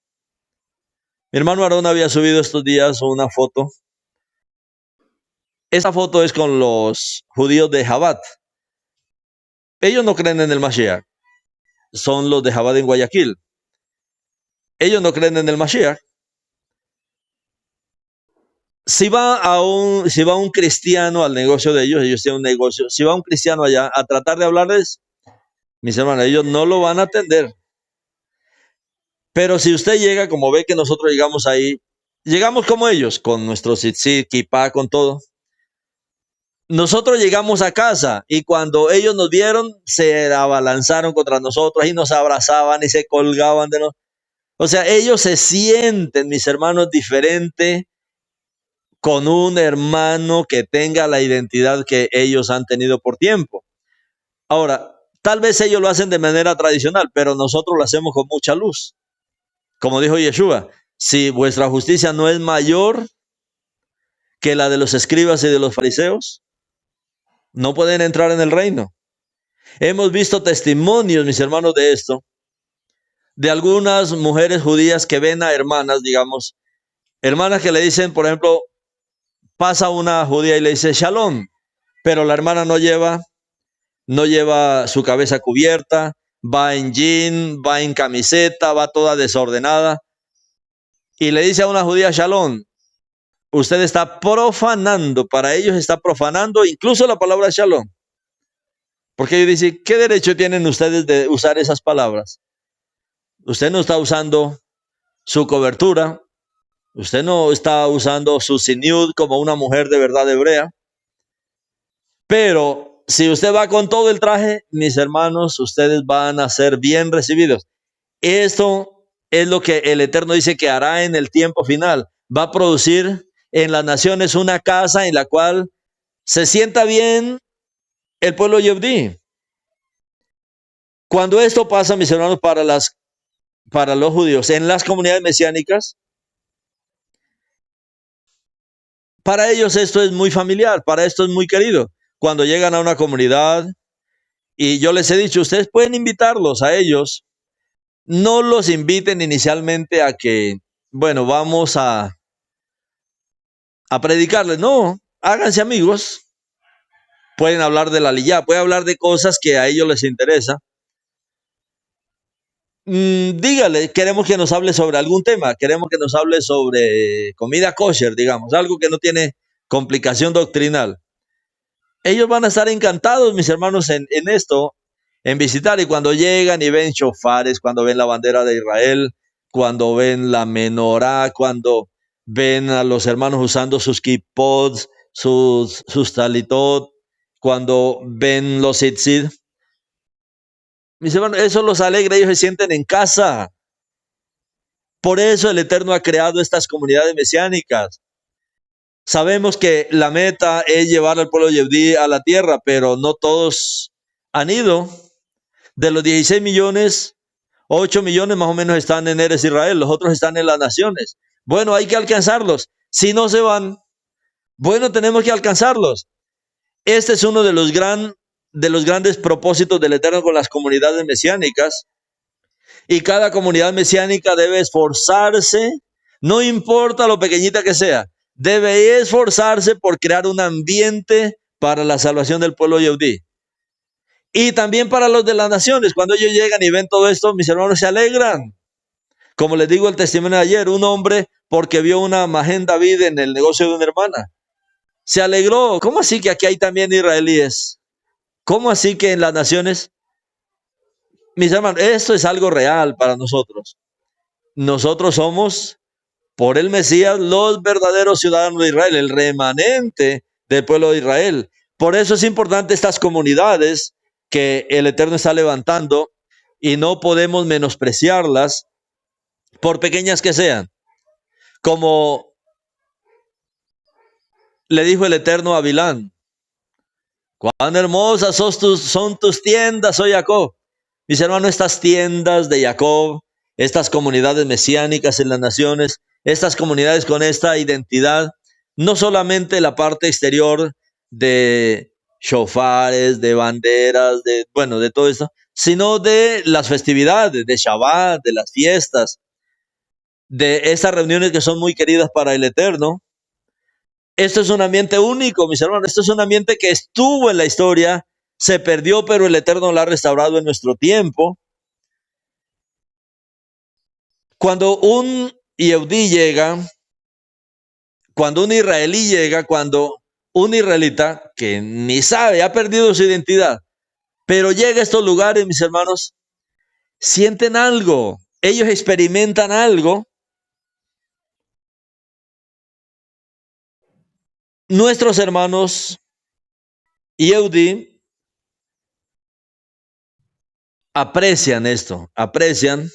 Mi hermano Aarón había subido estos días una foto. Esa foto es con los judíos de Jabat. Ellos no creen en el Mashiach. Son los de Jabat en Guayaquil. Ellos no creen en el Mashiach. Si va un cristiano al negocio de ellos, ellos tienen un negocio. Si va un cristiano allá a tratar de hablarles, mis hermanos, ellos no lo van a atender. Pero si usted llega, como ve que nosotros llegamos ahí, llegamos como ellos, con nuestro tzitzit, kipá, con todo. nosotros llegamos a casa y cuando ellos nos vieron, se abalanzaron contra nosotros y nos abrazaban y se colgaban de nosotros. O sea, ellos se sienten, mis hermanos, diferente con un hermano que tenga la identidad que ellos han tenido por tiempo. Ahora, tal vez ellos lo hacen de manera tradicional, pero nosotros lo hacemos con mucha luz. Como dijo Yeshua, si vuestra justicia no es mayor que la de los escribas y de los fariseos, no pueden entrar en el reino. Hemos visto testimonios, mis hermanos, de esto, de algunas mujeres judías que ven a hermanas, digamos, hermanas que le dicen, por ejemplo, pasa una judía y le dice shalom, pero la hermana no lleva su cabeza cubierta, va en jean, va en camiseta, va toda desordenada, y le dice a una judía shalom, usted está profanando, para ellos está profanando incluso la palabra shalom. Porque ellos dicen, ¿qué derecho tienen ustedes de usar esas palabras? Usted no está usando su cobertura, usted no está usando su siniud como una mujer de verdad hebrea, pero si usted va con todo el traje, mis hermanos, ustedes van a ser bien recibidos. Esto es lo que el Eterno dice que hará en el tiempo final. Va a producir en las naciones una casa en la cual se sienta bien el pueblo Yehudí. Cuando esto pasa, mis hermanos, para los judíos en las comunidades mesiánicas, para ellos esto es muy familiar, para esto es muy querido. Cuando llegan a una comunidad, y yo les he dicho, ustedes pueden invitarlos a ellos, no los inviten inicialmente a que, bueno, vamos a predicarles, no, háganse amigos, pueden hablar de la liyá, pueden hablar de cosas que a ellos les interesa. Dígale, queremos que nos hable sobre algún tema, queremos que nos hable sobre comida kosher, digamos, algo que no tiene complicación doctrinal. Ellos van a estar encantados, mis hermanos, en esto, en visitar, y cuando llegan y ven shofares, cuando ven la bandera de Israel, cuando ven la menorá, cuando ven a los hermanos usando sus kippot, sus talitot, cuando ven los tzitzit, mis hermanos, eso los alegra, ellos se sienten en casa. Por eso el Eterno ha creado estas comunidades mesiánicas. Sabemos que la meta es llevar al pueblo yehudí a la tierra, pero no todos han ido. De los 16 millones, 8 millones más o menos están en Eretz Israel, los otros están en las naciones. Bueno, hay que alcanzarlos. Si no se van, bueno, tenemos que alcanzarlos. Este es uno de los grandes propósitos del Eterno con las comunidades mesiánicas. Y cada comunidad mesiánica debe esforzarse, no importa lo pequeñita que sea, debe esforzarse por crear un ambiente para la salvación del pueblo yehudí. Y también para los de las naciones, cuando ellos llegan y ven todo esto, mis hermanos se alegran. Como les digo el testimonio de ayer, un hombre, porque vio una Magen David en el negocio de una hermana, se alegró. ¿Cómo así que aquí hay también israelíes? ¿Cómo así que en las naciones? Mis hermanos, esto es algo real para nosotros. Nosotros somos, por el Mesías, los verdaderos ciudadanos de Israel, el remanente del pueblo de Israel. Por eso es importante estas comunidades que el Eterno está levantando y no podemos menospreciarlas por pequeñas que sean. Como le dijo el Eterno a Bilán, cuán hermosas son tus tiendas, oh Jacob. Mis hermanos, estas tiendas de Jacob, estas comunidades mesiánicas en las naciones, estas comunidades con esta identidad, no solamente la parte exterior de shofares, de banderas, de todo esto, sino de las festividades, de Shabbat, de las fiestas, de estas reuniones que son muy queridas para el Eterno. Esto es un ambiente único, mis hermanos. Esto es un ambiente que estuvo en la historia, se perdió, pero el Eterno lo ha restaurado en nuestro tiempo. Cuando un Yehudí llega, cuando un israelí llega, cuando un israelita que ni sabe, ha perdido su identidad, pero llega a estos lugares, mis hermanos, sienten algo, ellos experimentan algo. Nuestros hermanos Yehudí aprecian esto, aprecian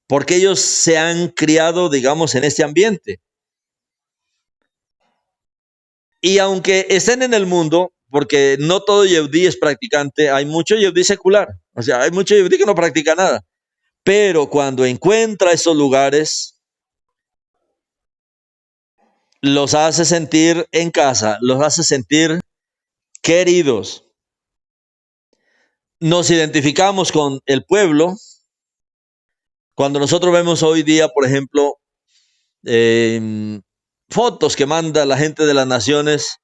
porque ellos se han criado, digamos, en este ambiente. Y aunque estén en el mundo, porque no todo Yehudí es practicante, hay mucho Yehudí secular, o sea, hay mucho Yehudí que no practica nada. Pero cuando encuentra esos lugares, los hace sentir en casa, los hace sentir queridos. Nos identificamos con el pueblo. Cuando nosotros vemos hoy día, por ejemplo, fotos que manda la gente de las naciones,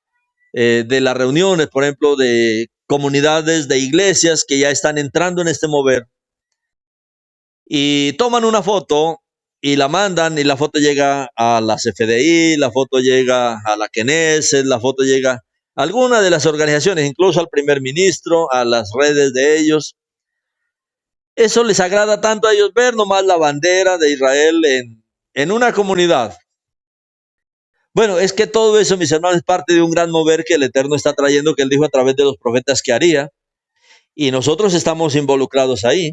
de las reuniones, por ejemplo, de comunidades, de iglesias que ya están entrando en este mover, y toman una foto y la mandan, y la foto llega a la CFDI, la foto llega a la Knesset, la foto llega a alguna de las organizaciones, incluso al primer ministro, a las redes de ellos. Eso les agrada tanto a ellos, ver nomás la bandera de Israel en una comunidad. Bueno, es que todo eso, mis hermanos, es parte de un gran mover que el Eterno está trayendo, que Él dijo a través de los profetas que haría, y nosotros estamos involucrados ahí,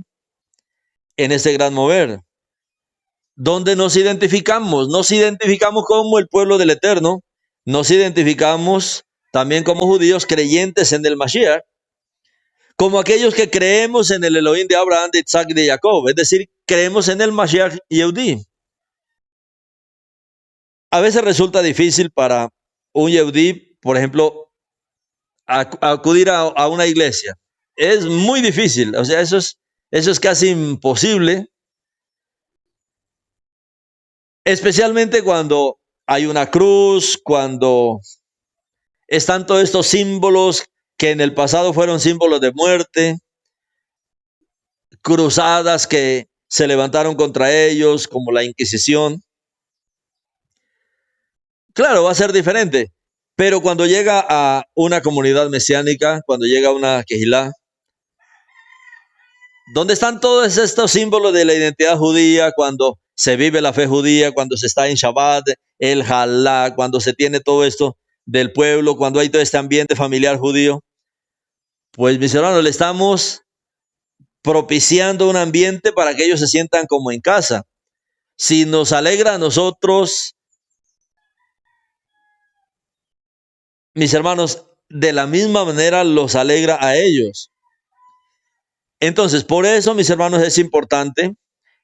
en ese gran mover, donde nos identificamos como el pueblo del Eterno, nos identificamos también como judíos creyentes en el Mashiach, como aquellos que creemos en el Elohim de Abraham, de Isaac y de Jacob, es decir, creemos en el Mashiach Yehudí. A veces resulta difícil para un Yehudí, por ejemplo, acudir a una iglesia. Es muy difícil, o sea, eso es casi imposible, especialmente cuando hay una cruz, cuando están todos estos símbolos que en el pasado fueron símbolos de muerte, cruzadas que se levantaron contra ellos, como la Inquisición. Claro, va a ser diferente, pero cuando llega a una comunidad mesiánica, cuando llega a una quejilá, donde están todos estos símbolos de la identidad judía, cuando se vive la fe judía, cuando se está en Shabbat, el Halá, cuando se tiene todo esto del pueblo, cuando hay todo este ambiente familiar judío, pues mis hermanos, le estamos propiciando un ambiente para que ellos se sientan como en casa. Si nos alegra a nosotros, mis hermanos, de la misma manera los alegra a ellos. Entonces, por eso, mis hermanos, es importante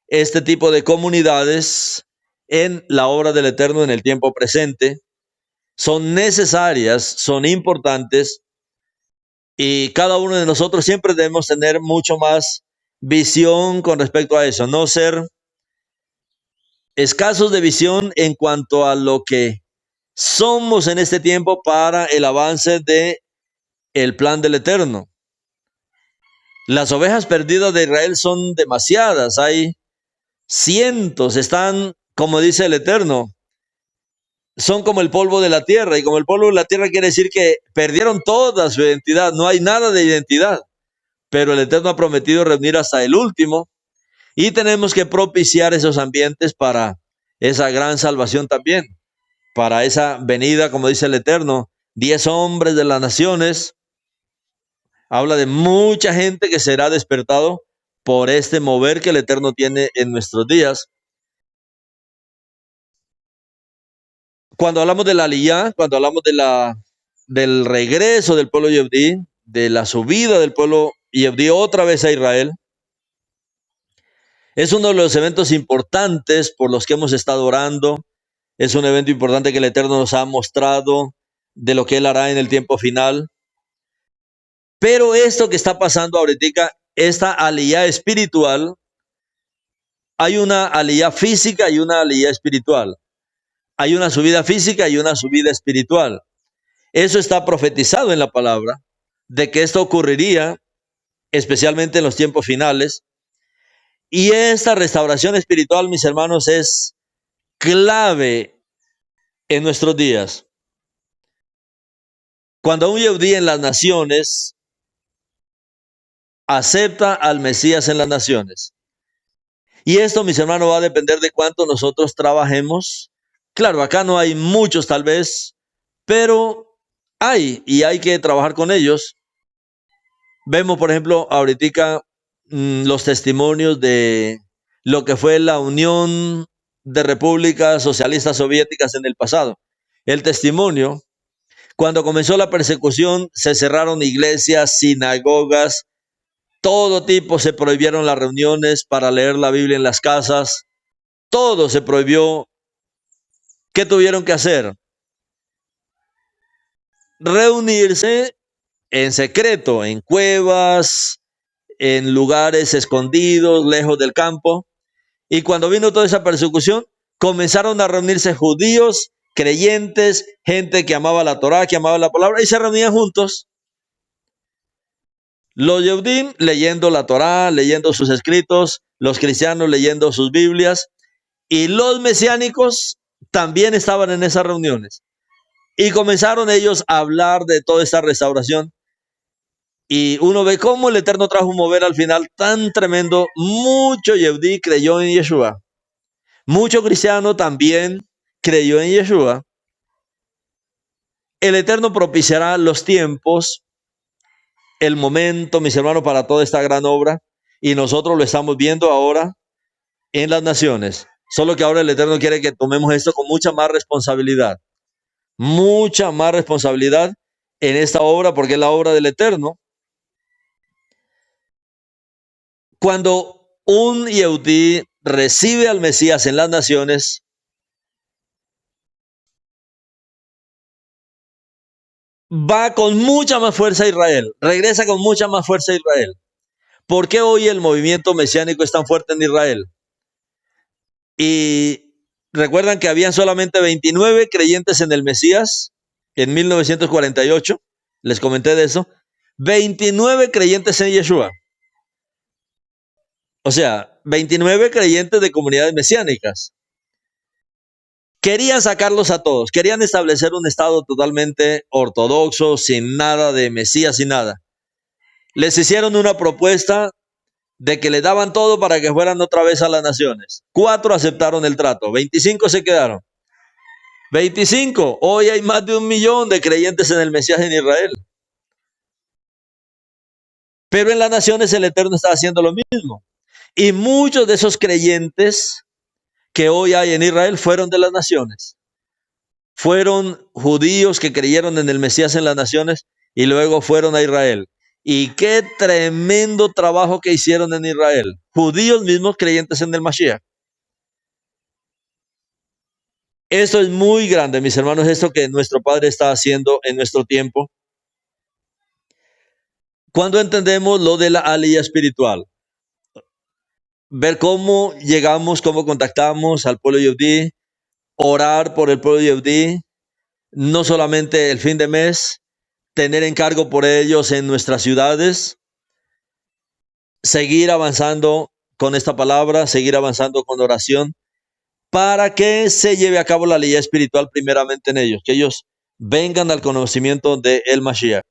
este tipo de comunidades en la obra del Eterno en el tiempo presente. Son necesarias, son importantes, y cada uno de nosotros siempre debemos tener mucho más visión con respecto a eso, no ser escasos de visión en cuanto a lo que somos en este tiempo para el avance de el plan del Eterno. Las ovejas perdidas de Israel son demasiadas, hay cientos, están, como dice el Eterno, son como el polvo de la tierra, y como el polvo de la tierra quiere decir que perdieron toda su identidad, no hay nada de identidad, pero el Eterno ha prometido reunir hasta el último, y tenemos que propiciar esos ambientes para esa gran salvación también, para esa venida, como dice el Eterno, 10 hombres de las naciones. Habla de mucha gente que será despertado por este mover que el Eterno tiene en nuestros días. Cuando hablamos de la aliyá, cuando hablamos del regreso del pueblo Yehudí, de la subida del pueblo Yehudí otra vez a Israel, es uno de los eventos importantes por los que hemos estado orando. Es un evento importante que el Eterno nos ha mostrado de lo que Él hará en el tiempo final. Pero esto que está pasando ahorita, esta aliyá espiritual, hay una aliyá física y una aliyá espiritual. Hay una subida física y una subida espiritual. Eso está profetizado en la palabra, de que esto ocurriría, especialmente en los tiempos finales. Y esta restauración espiritual, mis hermanos, es clave en nuestros días. Cuando un Yehudí en las naciones acepta al Mesías en las naciones. Y esto, mis hermanos, va a depender de cuánto nosotros trabajemos. Claro, acá no hay muchos tal vez, pero hay, y hay que trabajar con ellos. Vemos, por ejemplo, ahorita los testimonios de lo que fue la Unión de Repúblicas Socialistas Soviéticas en el pasado. El testimonio, cuando comenzó la persecución, se cerraron iglesias, sinagogas, todo tipo, se prohibieron las reuniones para leer la Biblia en las casas, todo se prohibió. ¿Qué tuvieron que hacer? Reunirse en secreto, en cuevas, en lugares escondidos, lejos del campo. Y cuando vino toda esa persecución, comenzaron a reunirse judíos, creyentes, gente que amaba la Torá, que amaba la palabra, y se reunían juntos. Los Yehudim leyendo la Torá, leyendo sus escritos, los cristianos leyendo sus Biblias, y los mesiánicos también estaban en esas reuniones. Y comenzaron ellos a hablar de toda esta restauración. Y uno ve cómo el Eterno trajo un mover al final tan tremendo. Mucho Yehudí creyó en Yeshua. Mucho cristiano también creyó en Yeshua. El Eterno propiciará los tiempos, el momento, mis hermanos, para toda esta gran obra. Y nosotros lo estamos viendo ahora en las naciones. Solo que ahora el Eterno quiere que tomemos esto con mucha más responsabilidad. Mucha más responsabilidad en esta obra, porque es la obra del Eterno. Cuando un Yehudí recibe al Mesías en las naciones, va con mucha más fuerza a Israel, regresa con mucha más fuerza a Israel. ¿Por qué hoy el movimiento mesiánico es tan fuerte en Israel? Y recuerdan que habían solamente 29 creyentes en el Mesías en 1948, les comenté de eso, 29 creyentes en Yeshua. O sea, 29 creyentes de comunidades mesiánicas. Querían sacarlos a todos, querían establecer un estado totalmente ortodoxo, sin nada de Mesías, sin nada. Les hicieron una propuesta de que le daban todo para que fueran otra vez a las naciones. 4 aceptaron el trato, 25 se quedaron. 25, hoy hay más de 1 millón de creyentes en el Mesías en Israel. Pero en las naciones el Eterno está haciendo lo mismo. Y muchos de esos creyentes que hoy hay en Israel fueron de las naciones. Fueron judíos que creyeron en el Mesías en las naciones y luego fueron a Israel. Y qué tremendo trabajo que hicieron en Israel. Judíos mismos creyentes en el Mashiach. Esto es muy grande, mis hermanos, esto que nuestro Padre está haciendo en nuestro tiempo. Cuando entendemos lo de la aliyá espiritual, ver cómo llegamos, cómo contactamos al pueblo yehudí, orar por el pueblo yehudí, no solamente el fin de mes, tener encargo por ellos en nuestras ciudades, seguir avanzando con esta palabra, seguir avanzando con oración, para que se lleve a cabo la ley espiritual primeramente en ellos, que ellos vengan al conocimiento de el Mashiach,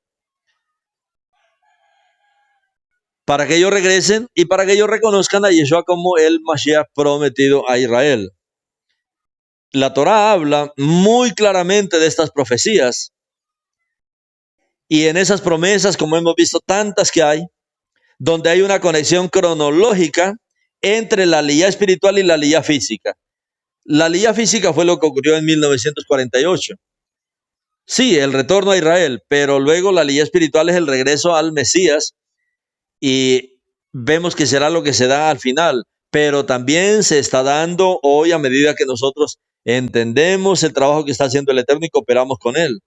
para que ellos regresen y para que ellos reconozcan a Yeshua como el Mashiach prometido a Israel. La Torá habla muy claramente de estas profecías, y en esas promesas, como hemos visto tantas que hay, donde hay una conexión cronológica entre la aliyá espiritual y la aliyá física. La aliyá física fue lo que ocurrió en 1948. Sí, el retorno a Israel, pero luego la aliyá espiritual es el regreso al Mesías y vemos que será lo que se da al final, pero también se está dando hoy a medida que nosotros entendemos el trabajo que está haciendo el Eterno y cooperamos con él.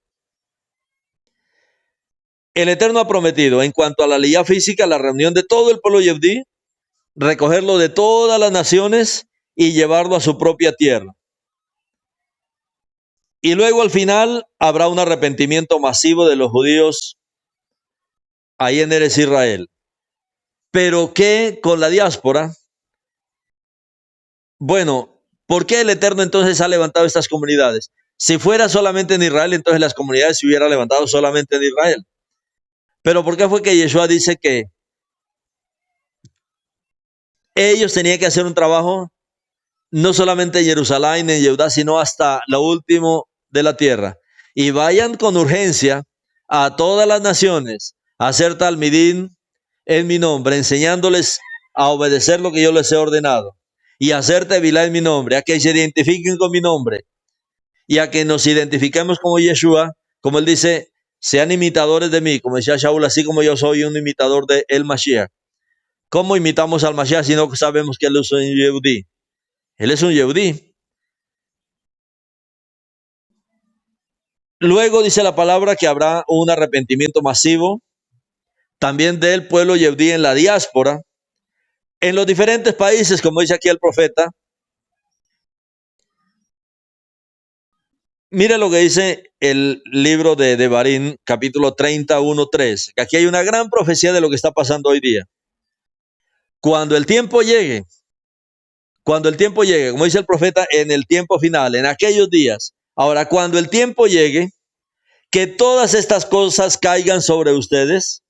El Eterno ha prometido en cuanto a la aliyá física la reunión de todo el pueblo yehudí, recogerlo de todas las naciones y llevarlo a su propia tierra. Y luego al final habrá un arrepentimiento masivo de los judíos ahí en Eretz Israel. Pero ¿qué con la diáspora? Bueno, ¿por qué el Eterno entonces ha levantado estas comunidades? Si fuera solamente en Israel, entonces las comunidades se hubieran levantado solamente en Israel. Pero ¿por qué fue que Yeshua dice que ellos tenían que hacer un trabajo no solamente en Jerusalén, en Yehudá, sino hasta lo último de la tierra? Y vayan con urgencia a todas las naciones a hacer talmidín, en mi nombre, enseñándoles a obedecer lo que yo les he ordenado y a hacer tevilá en mi nombre, a que se identifiquen con mi nombre y a que nos identifiquemos como Yeshua, como él dice, sean imitadores de mí, como decía Shaul, así como yo soy un imitador de el Mashiach. ¿Cómo imitamos al Mashiach si no sabemos que él es un Yehudí? Él es un Yehudí. Luego dice la palabra que habrá un arrepentimiento masivo también del pueblo Yehudí en la diáspora, en los diferentes países, como dice aquí el profeta. Mire lo que dice el libro de Devarim, capítulo 31:3, que aquí hay una gran profecía de lo que está pasando hoy día. Cuando el tiempo llegue, como dice el profeta, en el tiempo final, en aquellos días. Ahora, cuando el tiempo llegue, que todas estas cosas caigan sobre ustedes,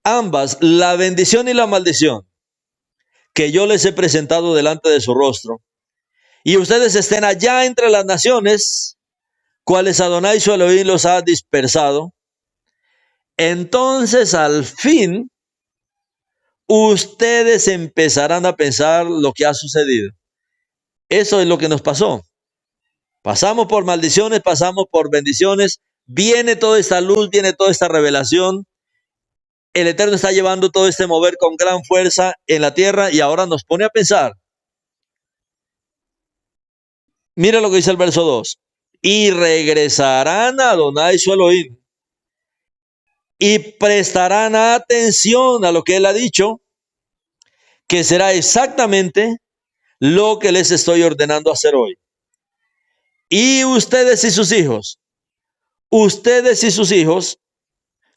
ambas, la bendición y la maldición, que yo les he presentado delante de su rostro, y ustedes estén allá entre las naciones, cuales Adonai su Elohim los ha dispersado, entonces al fin ustedes empezarán a pensar lo que ha sucedido. Eso es lo que nos pasó. Pasamos por maldiciones, pasamos por bendiciones, viene toda esta luz, viene toda esta revelación. El Eterno está llevando todo este mover con gran fuerza en la tierra y ahora nos pone a pensar. Mira lo que dice el verso 2. Y regresarán a Adonai su Elohim y prestarán atención a lo que él ha dicho, que será exactamente lo que les estoy ordenando hacer hoy. Y ustedes y sus hijos,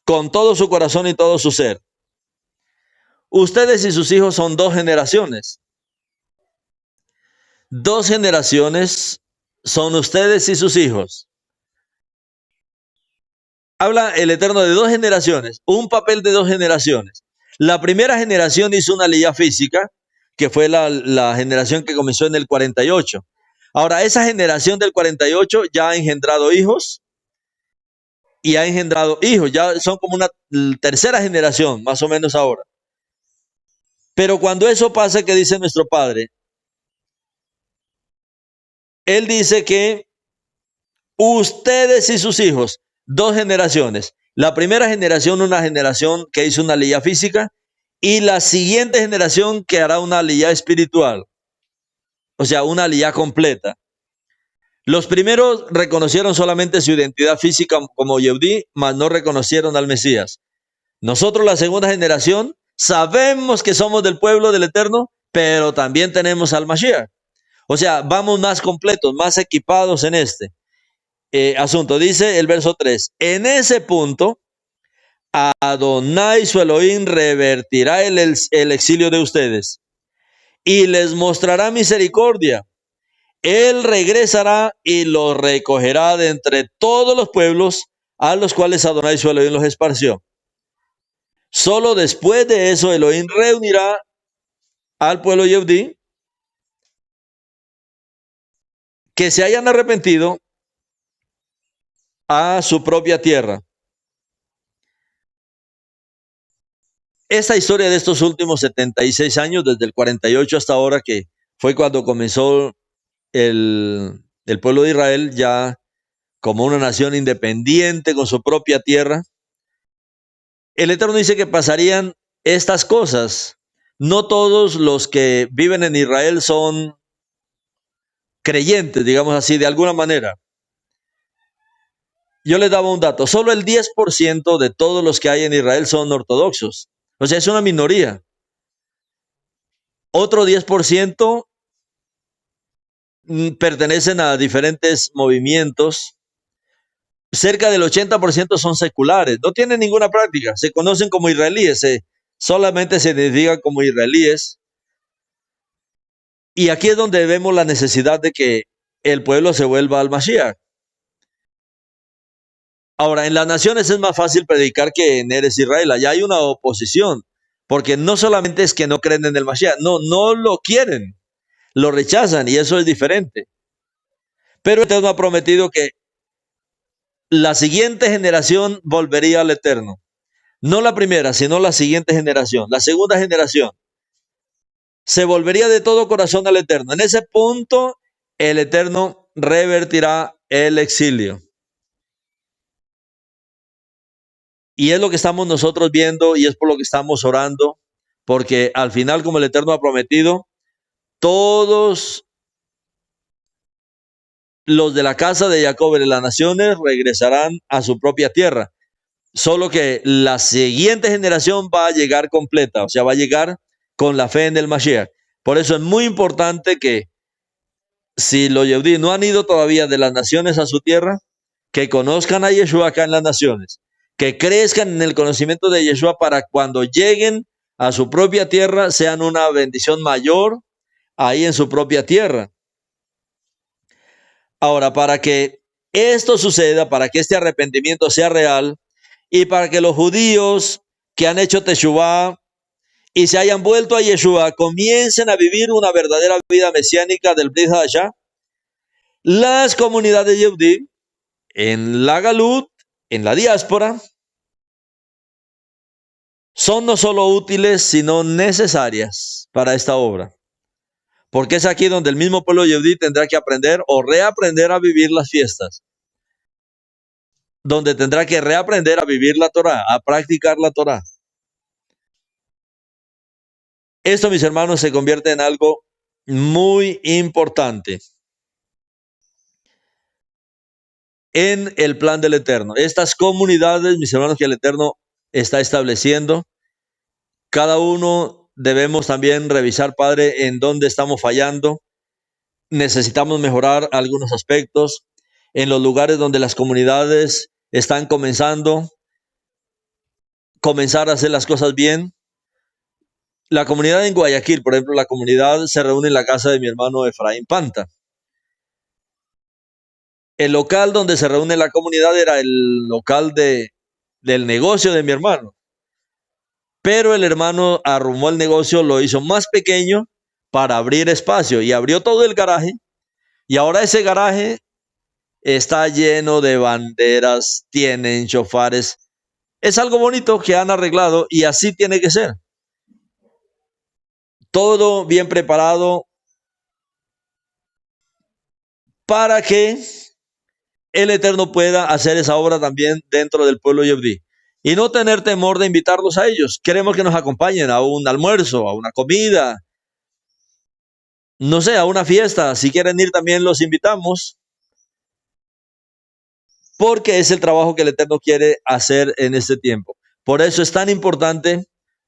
con todo su corazón y todo su ser. Ustedes y sus hijos son dos generaciones. Dos generaciones son ustedes y sus hijos. Habla el Eterno de dos generaciones, un papel de dos generaciones. La primera generación hizo una aliyá física, que fue la generación que comenzó en el 48. Ahora, esa generación del 48 ya ha engendrado hijos y ha engendrado hijos. Ya son como una tercera generación, más o menos ahora. Pero cuando eso pasa, ¿qué dice nuestro Padre? Él dice que ustedes y sus hijos, dos generaciones. La primera generación, una generación que hizo una aliyá física, y la siguiente generación que hará una aliyá espiritual. O sea, una aliyá completa. Los primeros reconocieron solamente su identidad física como Yehudí, mas no reconocieron al Mesías. Nosotros, la segunda generación, sabemos que somos del pueblo del Eterno, pero también tenemos al Mashiach. O sea, vamos más completos, más equipados en este asunto. Dice el verso 3, en ese punto, Adonai su Elohim revertirá el exilio de ustedes y les mostrará misericordia. Él regresará y los recogerá de entre todos los pueblos a los cuales Adonai su Elohim los esparció. Solo después de eso Elohim reunirá al pueblo Yehudí que se hayan arrepentido a su propia tierra. Esta historia de estos últimos 76 años, desde el 48 hasta ahora, que fue cuando comenzó el pueblo de Israel ya como una nación independiente con su propia tierra, el Eterno dice que pasarían estas cosas. No todos los que viven en Israel son creyentes, digamos así, de alguna manera. Yo les daba un dato, solo el 10% de todos los que hay en Israel son ortodoxos. O sea, es una minoría. Otro 10% pertenecen a diferentes movimientos. Cerca del 80% son seculares, no tienen ninguna práctica, se conocen como israelíes, solamente se identifican como israelíes. Y aquí es donde vemos la necesidad de que el pueblo se vuelva al Mashiach. Ahora, en las naciones es más fácil predicar que en Eretz Israel. Allá hay una oposición, porque no solamente es que no creen en el Mashiach, no lo quieren, lo rechazan y eso es diferente. Pero el Eterno ha prometido que la siguiente generación volvería al Eterno. No la primera, sino la siguiente generación. La segunda generación se volvería de todo corazón al Eterno. En ese punto, el Eterno revertirá el exilio. Y es lo que estamos nosotros viendo y es por lo que estamos orando, porque al final, como el Eterno ha prometido, todos los de la casa de Jacob de las naciones regresarán a su propia tierra. Solo que la siguiente generación va a llegar completa, o sea, va a llegar con la fe en el Mashiach. Por eso es muy importante que si los Yehudí no han ido todavía de las naciones a su tierra, que conozcan a Yeshua acá en las naciones, que crezcan en el conocimiento de Yeshua para cuando lleguen a su propia tierra sean una bendición mayor ahí en su propia tierra. Ahora, para que esto suceda, para que este arrepentimiento sea real y para que los judíos que han hecho Teshuvah y se hayan vuelto a Yeshua comiencen a vivir una verdadera vida mesiánica del Brit Hadashah, las comunidades Yehudí en la Galut, en la diáspora, son no solo útiles, sino necesarias para esta obra. Porque es aquí donde el mismo pueblo Yehudí tendrá que aprender o reaprender a vivir las fiestas. Donde tendrá que reaprender a vivir la Torah, a practicar la Torah. Esto, mis hermanos, se convierte en algo muy importante en el plan del Eterno. Estas comunidades, mis hermanos, que el Eterno está estableciendo, cada uno debemos también revisar, Padre, en dónde estamos fallando. Necesitamos mejorar algunos aspectos en los lugares donde las comunidades están comenzar a hacer las cosas bien. La comunidad en Guayaquil, por ejemplo, la comunidad se reúne en la casa de mi hermano Efraín Panta. El local donde se reúne la comunidad era el local del negocio de mi hermano. Pero el hermano arrumó el negocio, lo hizo más pequeño para abrir espacio y abrió todo el garaje. Y ahora ese garaje está lleno de banderas, tienen chofares. Es algo bonito que han arreglado y así tiene que ser. Todo bien preparado para que el Eterno pueda hacer esa obra también dentro del pueblo Yehudí. Y no tener temor de invitarlos a ellos. Queremos que nos acompañen a un almuerzo, a una comida, no sé, a una fiesta. Si quieren ir también los invitamos. Porque es el trabajo que el Eterno quiere hacer en este tiempo. Por eso es tan importante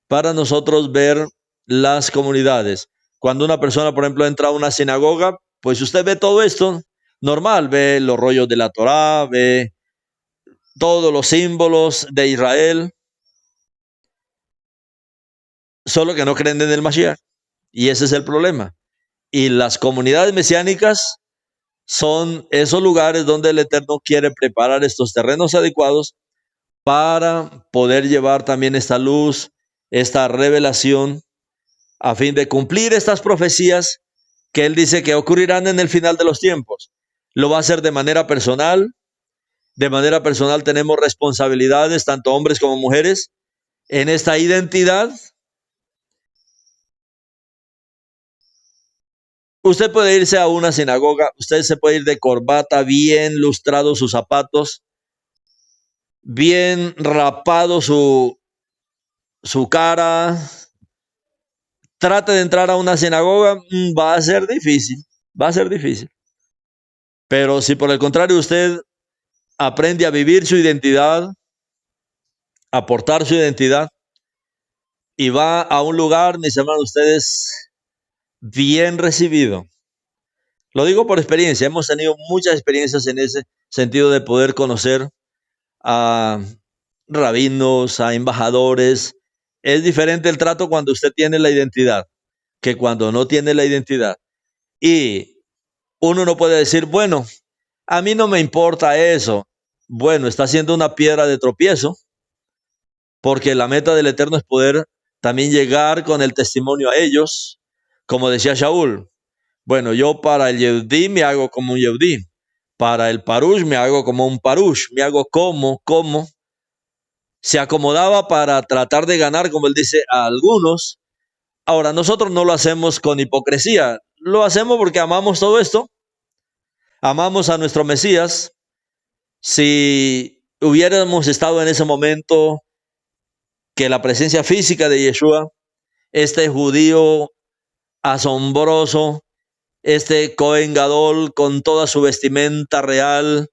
para nosotros ver las comunidades. Cuando una persona, por ejemplo, entra a una sinagoga, pues usted ve todo esto normal, ve los rollos de la Torá, ve todos los símbolos de Israel, solo que no creen en el Mashiach. Y ese es el problema. Y las comunidades mesiánicas son esos lugares donde el Eterno quiere preparar estos terrenos adecuados para poder llevar también esta luz, esta revelación, a fin de cumplir estas profecías que Él dice que ocurrirán en el final de los tiempos. Lo va a hacer de manera personal. De manera personal tenemos responsabilidades, tanto hombres como mujeres, en esta identidad. Usted puede irse a una sinagoga, usted se puede ir de corbata, bien lustrados sus zapatos, bien rapado su cara. Trate de entrar a una sinagoga, va a ser difícil, va a ser difícil. Pero si por el contrario usted aprende a vivir su identidad, a portar su identidad, y va a un lugar, mis hermanos, ustedes bien recibido. Lo digo por experiencia, hemos tenido muchas experiencias en ese sentido de poder conocer a rabinos, a embajadores. Es diferente el trato cuando usted tiene la identidad que cuando no tiene la identidad. Y uno no puede decir, bueno, a mí no me importa eso. Bueno, está siendo una piedra de tropiezo, porque la meta del Eterno es poder también llegar con el testimonio a ellos, como decía Shaul. Bueno, yo para el Yehudí me hago como un Yehudí, para el Parush me hago como un Parush, me hago como, se acomodaba para tratar de ganar, como él dice, a algunos. Ahora, nosotros no lo hacemos con hipocresía, lo hacemos porque amamos todo esto, amamos a nuestro Mesías. Si hubiéramos estado en ese momento que la presencia física de Yeshua, este judío asombroso, este Cohen Gadol con toda su vestimenta real,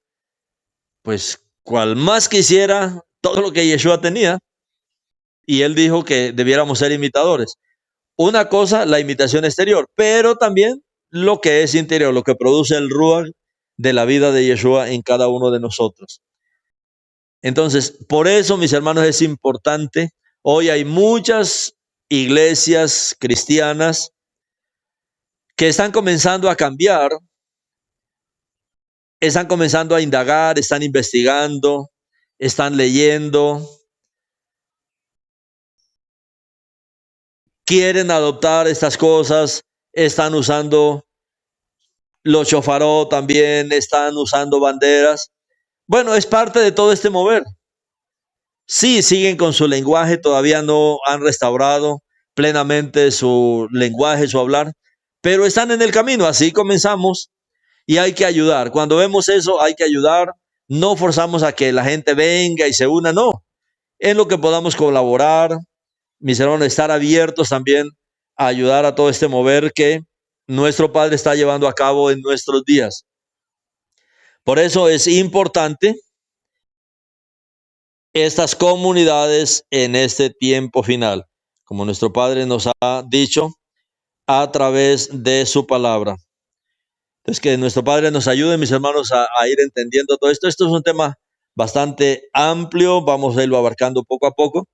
pues cual más quisiera todo lo que Yeshua tenía, y él dijo que debiéramos ser imitadores. Una cosa, la imitación exterior, pero también lo que es interior, lo que produce el Ruach de la vida de Yeshua en cada uno de nosotros. Entonces, por eso, mis hermanos, es importante. Hoy hay muchas iglesias cristianas que están comenzando a cambiar, están comenzando a indagar, están investigando, están leyendo, quieren adoptar estas cosas, están usando los shofarot también, están usando banderas. Bueno, es parte de todo este mover. Sí, siguen con su lenguaje, todavía no han restaurado plenamente su lenguaje, su hablar, pero están en el camino, así comenzamos y hay que ayudar. Cuando vemos eso, hay que ayudar. No forzamos a que la gente venga y se una, no. En lo que podamos colaborar, mis hermanos, estar abiertos también a ayudar a todo este mover que nuestro Padre está llevando a cabo en nuestros días. Por eso es importante estas comunidades en este tiempo final, como nuestro Padre nos ha dicho a través de su palabra. Entonces, que nuestro Padre nos ayude, mis hermanos, a ir entendiendo todo esto. Esto es un tema bastante amplio, vamos a irlo abarcando poco a poco,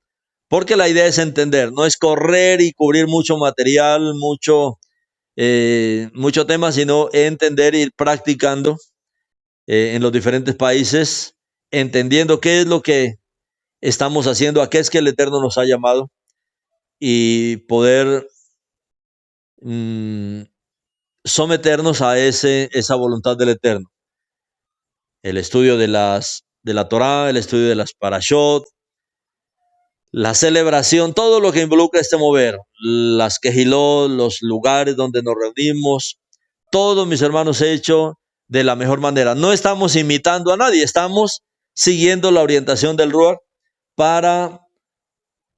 porque la idea es entender, no es correr y cubrir mucho material, mucho tema, sino entender e ir practicando en los diferentes países, entendiendo qué es lo que estamos haciendo, a qué es que el Eterno nos ha llamado y poder someternos a esa voluntad del Eterno. El estudio de la Torá, el estudio de las parashot, la celebración, todo lo que involucra este mover, las quejilot, los lugares donde nos reunimos, todo, mis hermanos, hecho de la mejor manera. No estamos imitando a nadie, estamos siguiendo la orientación del Ruach para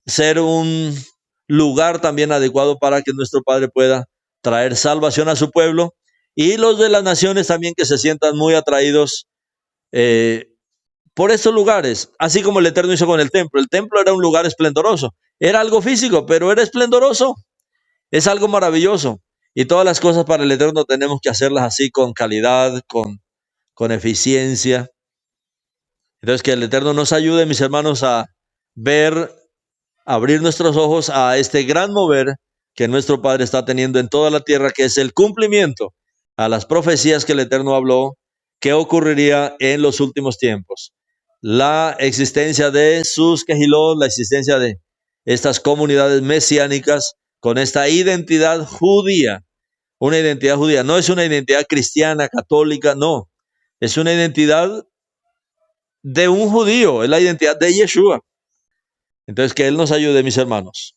ser un lugar también adecuado para que nuestro Padre pueda traer salvación a su pueblo y los de las naciones también que se sientan muy atraídos por estos lugares, así como el Eterno hizo con el templo. El templo era un lugar esplendoroso, era algo físico, pero era esplendoroso, es algo maravilloso. Y todas las cosas para el Eterno tenemos que hacerlas así, con calidad, con eficiencia. Entonces, que el Eterno nos ayude, mis hermanos, a ver, abrir nuestros ojos a este gran mover que nuestro Padre está teniendo en toda la tierra, que es el cumplimiento a las profecías que el Eterno habló que ocurriría en los últimos tiempos. La existencia de sus quejilot, la existencia de estas comunidades mesiánicas con esta identidad judía. Una identidad judía, no es una identidad cristiana, católica, no. Es una identidad de un judío, es la identidad de Yeshua. Entonces, que Él nos ayude, mis hermanos.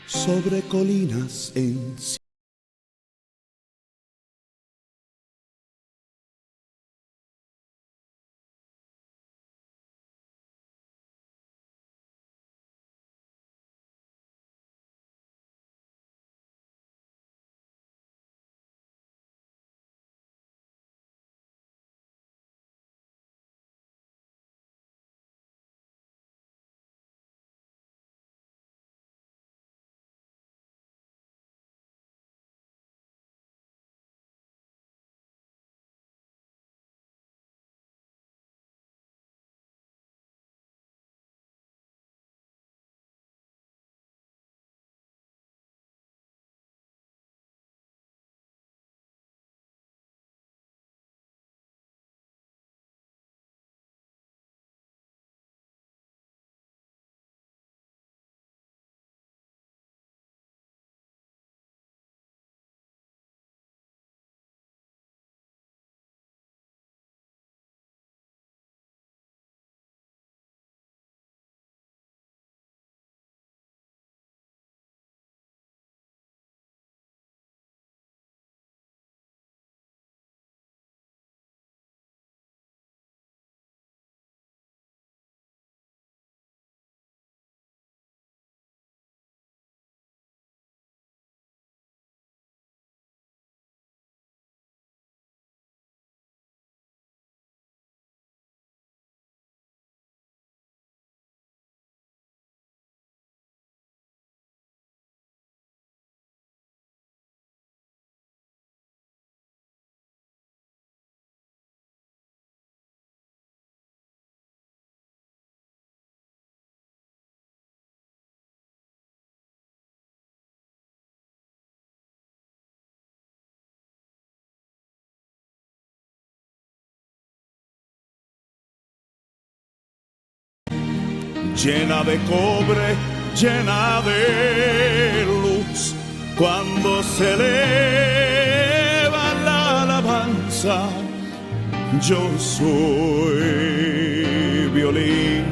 Sobre colinas en llena de cobre, llena de luz. Cuando se eleva la alabanza, yo soy violín.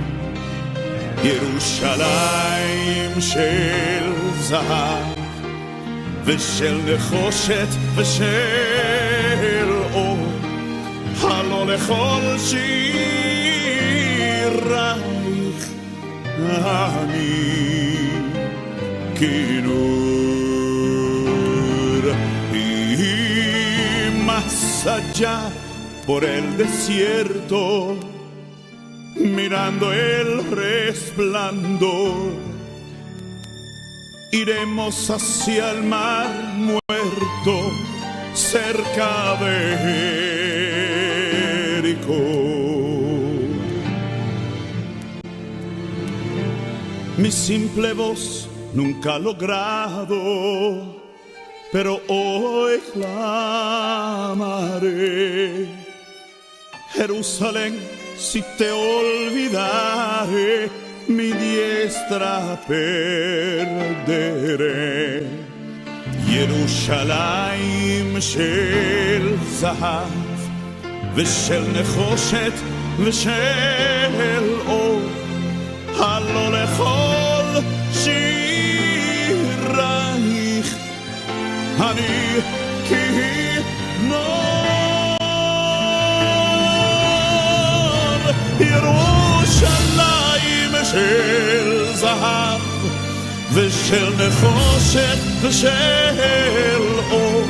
ירושלים של זהב ושל נחושת ושל אור, הלא לכל שירייך אני כינור. Y más allá por el desierto, mirando el resplandor, iremos hacia el mar muerto, cerca de Jericó. Mi simple voz nunca ha logrado, pero hoy clamaré. Jerusalén, si te olvidare, mi diestra perderé. ירושלים של זהב ושל נחושת ושל אור, הלא לכל שירייך אני כינור. ירושלים של זהב ושל נחושת ושל אור,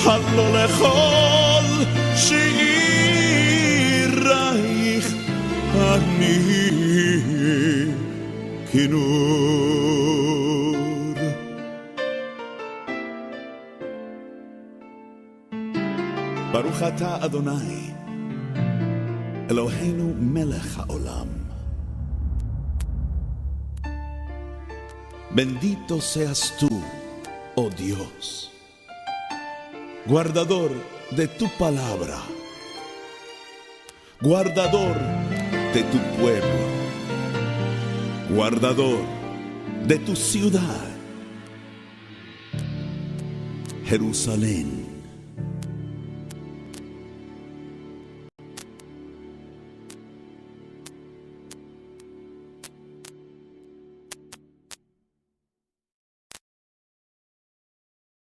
הלא לכל שירייך אני כינור. ברוך אתה אדוני Eloheinu melech haolam. Bendito seas tú, oh Dios, guardador de tu palabra, guardador de tu pueblo, guardador de tu ciudad, Jerusalén.